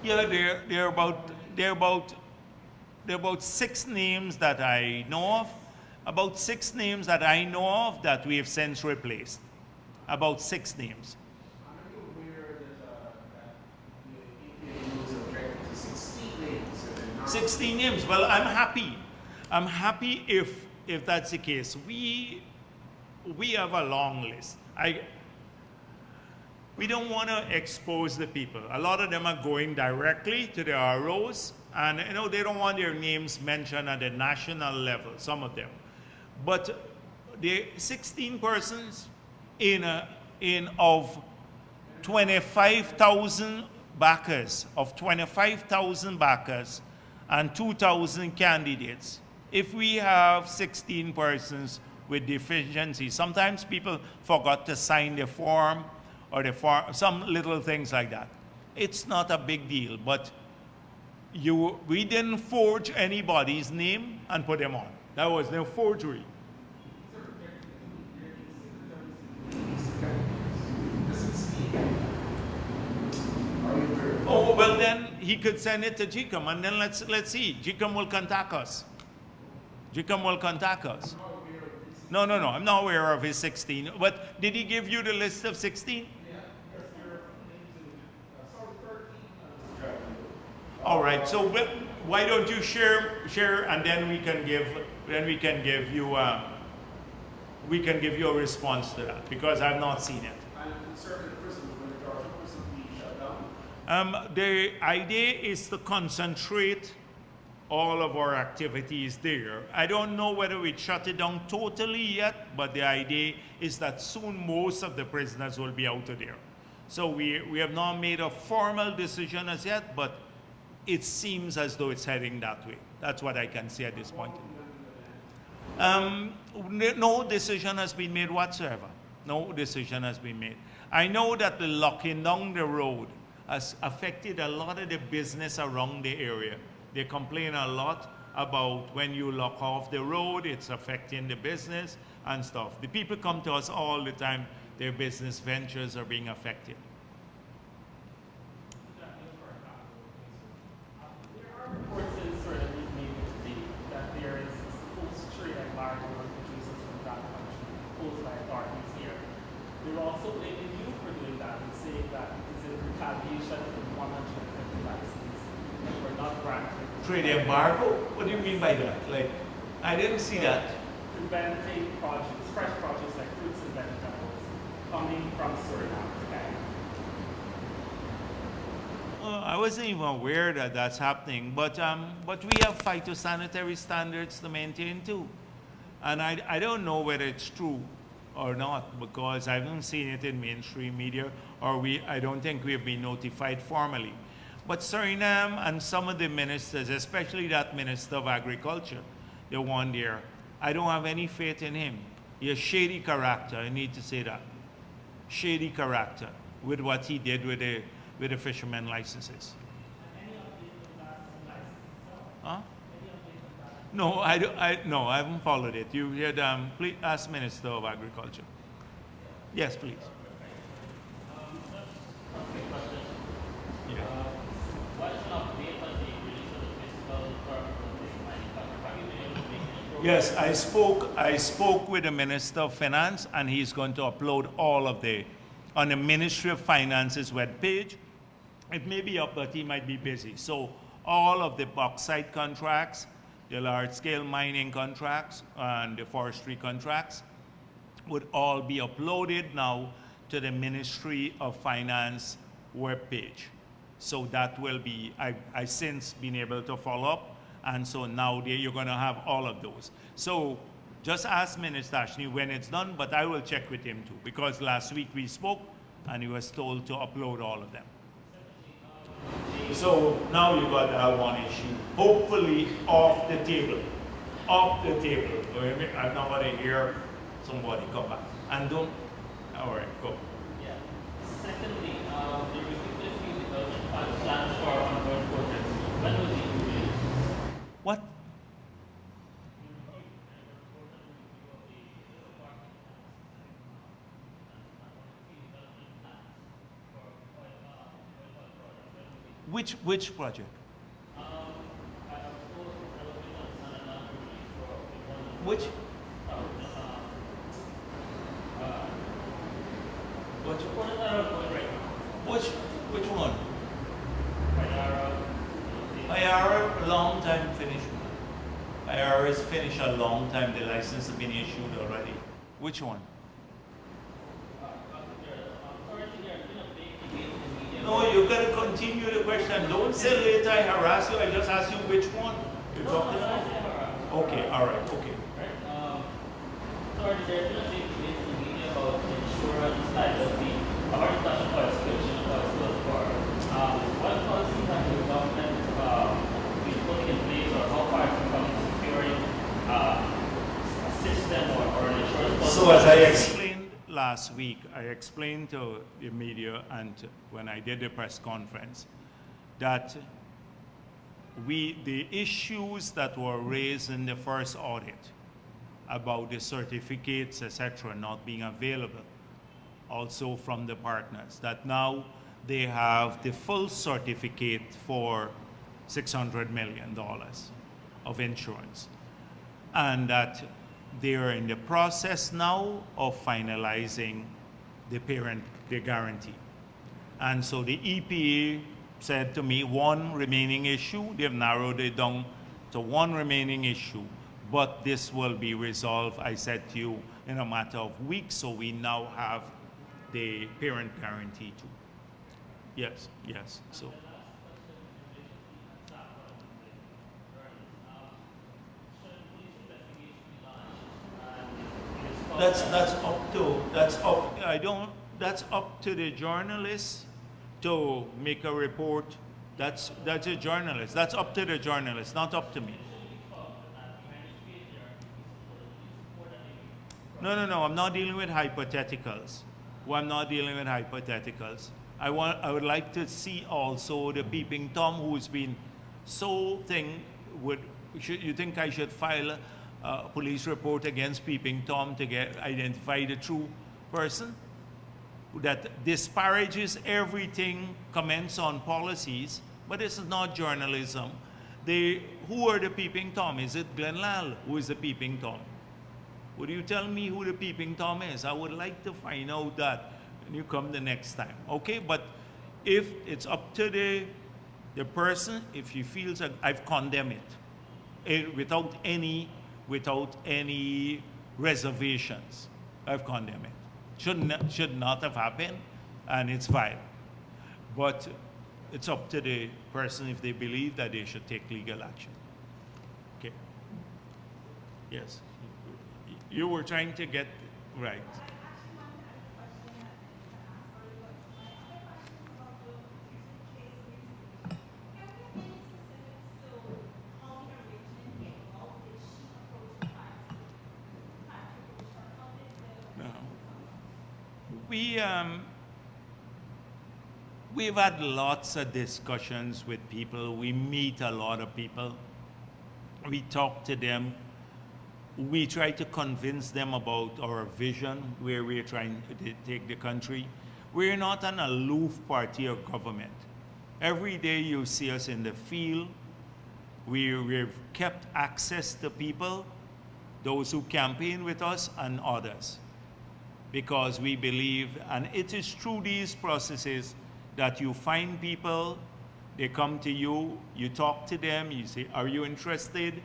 Speaker 1: Yeah, there are about 6 names that I know of. About 6 names that I know of that we have since replaced. About 6 names.
Speaker 5: I'm aware that the objected to 16 names.
Speaker 1: 16 names. Well, I'm happy. I'm happy if that's the case. We have a long list. We don't want to expose the people. A lot of them are going directly to the ROs, and they don't want their names mentioned at the national level, some of them. But the 16 persons of 25,000 backers, and 2,000 candidates. If we have 16 persons with deficiencies, sometimes people forgot to sign the form, or some little things like that. It's not a big deal, but we didn't forge anybody's name and put them on. That was no forgery. Oh, well then he could send it to GCOM, and then let's see. GCOM will contact us. No, I'm not aware of his 16. But did he give you the list of 16? All right. So why don't you share, and then we can give you a response to that, because I've not seen it.
Speaker 5: I'm concerned that the prison, when the Georgia prison be shut down,
Speaker 1: The idea is to concentrate all of our activities there. I don't know whether we shut it down totally yet, but the idea is that soon most of the prisoners will be out of there. So we have not made a formal decision as yet, but it seems as though it's heading that way. That's what I can say at this point. No decision has been made whatsoever. No decision has been made. I know that the locking down the road has affected a lot of the business around the area. They complain a lot about when you lock off the road, it's affecting the business and stuff. The people come to us all the time, their business ventures are being affected.
Speaker 6: There are reports in certain media today that there is a supposed trade embargo on producers from that country imposed by authorities here. They're also blaming you for doing that and saying that it is in retaliation for the 150 license that were not granted.
Speaker 1: Trade embargo? What do you mean by that? Like, I didn't see that.
Speaker 6: Preventing produce, fresh produce like fruits and vegetables coming from Suriname to Ghana.
Speaker 1: Well, I wasn't even aware that that's happening, but we have phytosanitary standards to maintain too. And I don't know whether it's true or not, because I haven't seen it in mainstream media, or I don't think we have been notified formally. But Suriname and some of the ministers, especially that Minister of Agriculture, the one there, I don't have any faith in him. He's a shady character, I need to say that. Shady character with what he did with the fishermen licenses. Huh? No, no, I haven't followed it. You heard, please ask Minister of Agriculture. Yes, please. Yeah. Yes, I spoke with the Minister of Finance, and he's going to upload all of on the Ministry of Finance's webpage. It may be up, but he might be busy. So all of the bauxite contracts, the large-scale mining contracts, and the forestry contracts would all be uploaded now to the Ministry of Finance webpage. So that will be, I since been able to follow up, and so now you're going to have all of those. So just ask Minister Ashley when it's done, but I will check with him too, because last week we spoke and he was told to upload all of them. So now you got that one issue, hopefully off the table. Off the table. I'm not going to hear somebody come back. And don't, all right, go.
Speaker 7: Yeah. Secondly, the repeated development plans for ongoing projects. When will they be released?
Speaker 1: What? Which project? Which? Which one? IRA, long time finished. IRA is finished a long time. The license has been issued already. Which one? No, you got to continue the question. Don't say later I harass you. I just ask you which one you're talking about. Okay, all right, okay.
Speaker 7: Sorry, there's been a big debate in the media about insurance liability. I've already touched upon description of what it's good for. What policies have the government been putting in place, or how far is it coming to securing a system or an insurance policy?
Speaker 1: So as I explained last week, I explained to the media and when I did the press conference that the issues that were raised in the first audit about the certificates, etc., not being available, also from the partners, that now they have the full certificate for $600 million of insurance, and that they are in the process now of finalizing the guarantee. And so the EPA said to me, one remaining issue, they've narrowed it down to one remaining issue, but this will be resolved, I said to you, in a matter of weeks, so we now have the parent guarantee too. Yes, yes. So that's up. I don't. That's up to the journalist to make a report. That's a journalist. That's up to the journalist, not up to me. No, no, no. I'm not dealing with hypotheticals. Well, I'm not dealing with hypotheticals. I would like to see also the peeping tom who's been so thing. Would you think I should file a police report against peeping tom to get identify the true person? That disparages everything, comments on policies, but this is not journalism. Who are the peeping tom? Is it Glenn Lal who is the peeping tom? Would you tell me who the peeping tom is? I would like to find out that when you come the next time. Okay, but if it's up to the person, if he feels that I've condemned it without any reservations, I've condemned it. Should not have happened, and it's fine. But it's up to the person if they believe that they should take legal action. Okay. Yes. You were trying to get right. No. We've had lots of discussions with people. We meet a lot of people. We talk to them. We try to convince them about our vision, where we're trying to take the country. We're not an aloof party or government. Every day you see us in the field. We've kept access to people, those who campaign with us and others, because we believe, and it is through these processes that you find people, they come to you, you talk to them, you say, are you interested?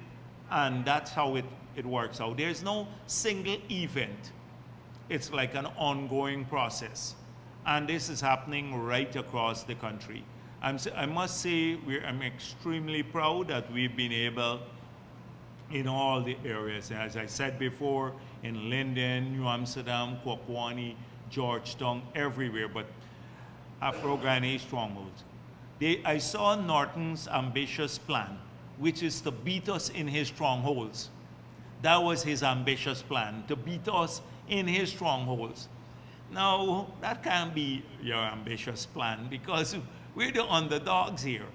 Speaker 1: And that's how it works out. There's no single event. It's like an ongoing process. And this is happening right across the country. I must say, I'm extremely proud that we've been able, in all the areas, as I said before, in Linden, New Amsterdam, Kwakwani, Georgetown, everywhere, but Afro-Ghanaian strongholds. I saw Norton's ambitious plan, which is to beat us in his strongholds. That was his ambitious plan, to beat us in his strongholds. Now, that can't be your ambitious plan, because we're the underdogs here.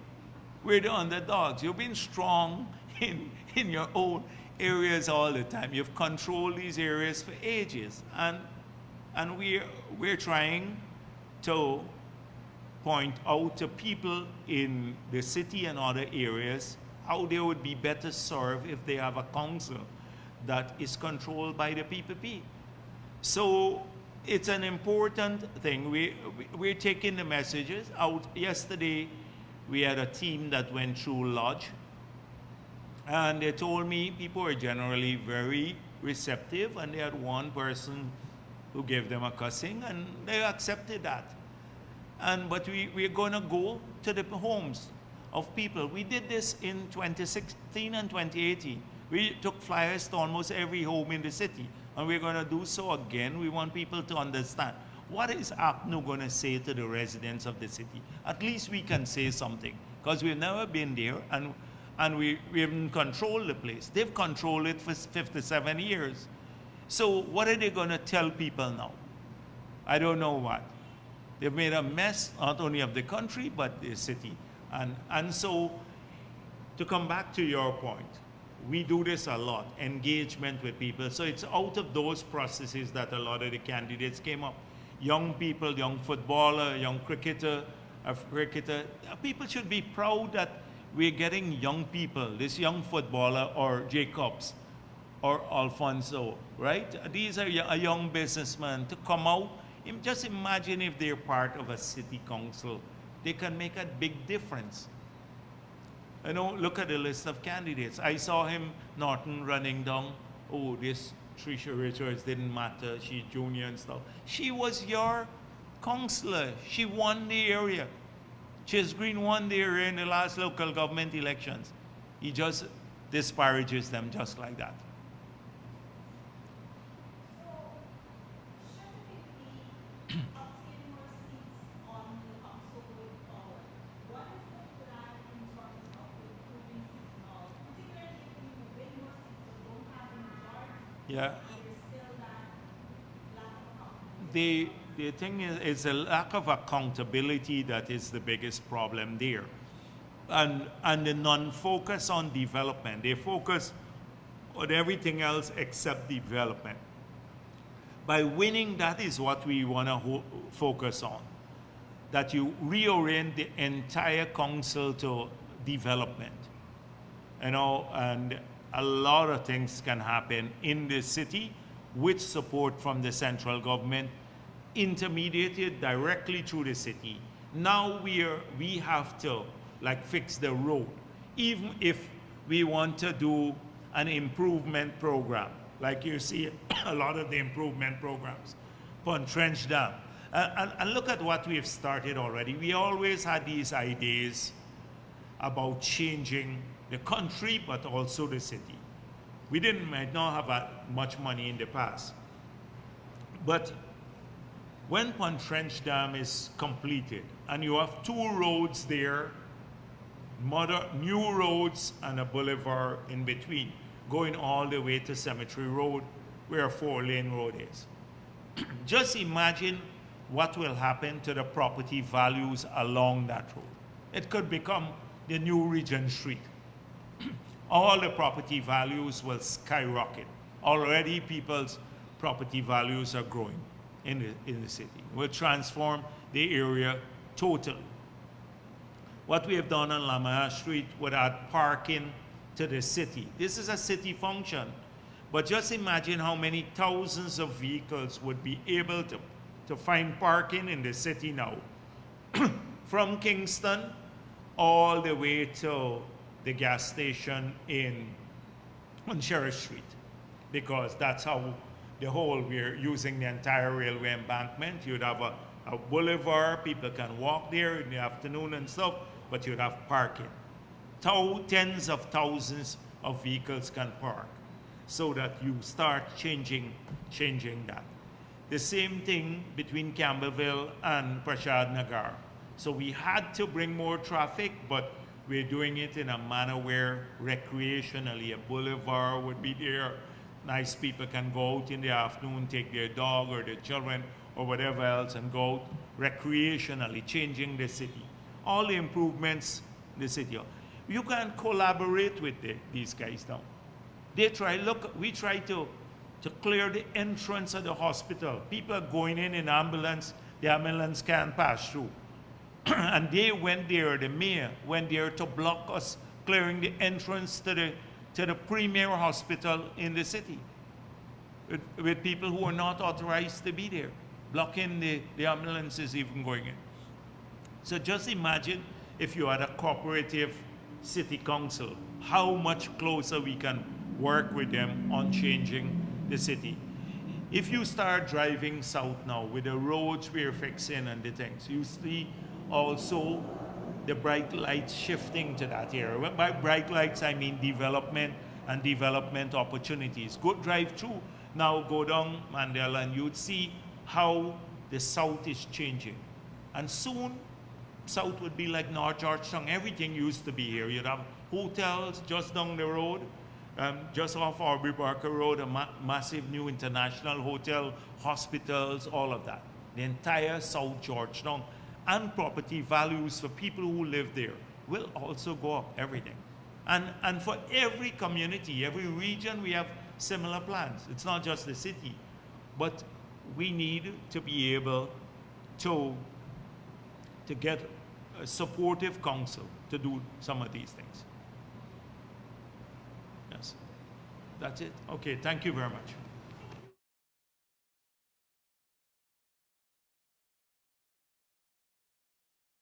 Speaker 1: We're the underdogs. You've been strong in your own areas all the time. You've controlled these areas for ages. And we're trying to point out to people in the city and other areas how they would be better served if they have a council that is controlled by the PPP. So it's an important thing. We're taking the messages out. Yesterday, we had a team that went through Lodge, and they told me people are generally very receptive, and they had one person who gave them a cussing, and they accepted that. But we're going to go to the homes of people. We did this in 2016 and 2018. We took flyers to almost every home in the city, and we're going to do so again. We want people to understand, what is ACNU going to say to the residents of the city? At least we can say something, because we've never been there, and we haven't controlled the place. They've controlled it for 57 years. So what are they going to tell people now? I don't know what. They've made a mess, not only of the country, but the city. And so, to come back to your point, we do this a lot, engagement with people. So it's out of those processes that a lot of the candidates came up. Young people, young footballer, young cricketer, people should be proud that we're getting young people, this young footballer or Jacobs or Alfonso, right? These are a young businessman to come out. Just imagine if they're part of a city council. They can make a big difference. You know, look at the list of candidates. I saw him, Norton, running down, oh, this Tricia Richards didn't matter, she's junior and stuff. She was your councillor. She won the area. Chase Green won there in the last local government elections. He just disparages them just like that. Yeah. The thing is, it's a lack of accountability that is the biggest problem there. And the non-focus on development. They focus on everything else except development. By winning, that is what we want to focus on. That you reorient the entire council to development. You know, and a lot of things can happen in the city with support from the central government, intermediated directly through the city. Now we have to like fix the road. Even if we want to do an improvement program, like you see a lot of the improvement programs, Pontrench Dam. And look at what we've started already. We always had these ideas about changing the country, but also the city. We might not have that much money in the past. But when Pontrench Dam is completed, and you have 2 roads there, new roads and a boulevard in between, going all the way to Cemetery Road, where a 4-lane road is. Just imagine what will happen to the property values along that road. It could become the new Regent Street. All the property values will skyrocket. Already people's property values are growing in the city. We'll transform the area totally. What we have done on Lamaya Street would add parking to the city. This is a city function. But just imagine how many thousands of vehicles would be able to find parking in the city now. From Kingston all the way to the gas station on Sheriff Street. Because that's how we're using the entire railway embankment. You'd have a boulevard, people can walk there in the afternoon and stuff, but you'd have parking. Tens of thousands of vehicles can park, so that you start changing that. The same thing between Campbellville and Prashad Nagar. So we had to bring more traffic, but we're doing it in a manner where recreationally a boulevard would be there. Nice people can go out in the afternoon, take their dog or their children or whatever else and go out recreationally, changing the city. All the improvements in the city. You can collaborate with these guys now. We try to clear the entrance of the hospital. People are going in ambulance, the ambulance can't pass through. And they went there, the mayor went there to block us clearing the entrance to the premier hospital in the city with people who are not authorized to be there, blocking the ambulances even going in. So just imagine if you had a cooperative city council, how much closer we can work with them on changing the city. If you start driving south now with the roads we're fixing and the things, you see also the bright lights shifting to that area. By bright lights, I mean development and development opportunities. Go drive through now, go down Mandela, and you'd see how the south is changing. And soon, south would be like North Georgetown. Everything used to be here. You'd have hotels just down the road, just off Aubrey Barker Road, a massive new international hotel, hospitals, all of that. The entire South Georgetown. And property values for people who live there will also go up, everything. And for every community, every region, we have similar plans. It's not just the city, but we need to be able to get a supportive council to do some of these things. Yes, that's it. Okay, thank you very much.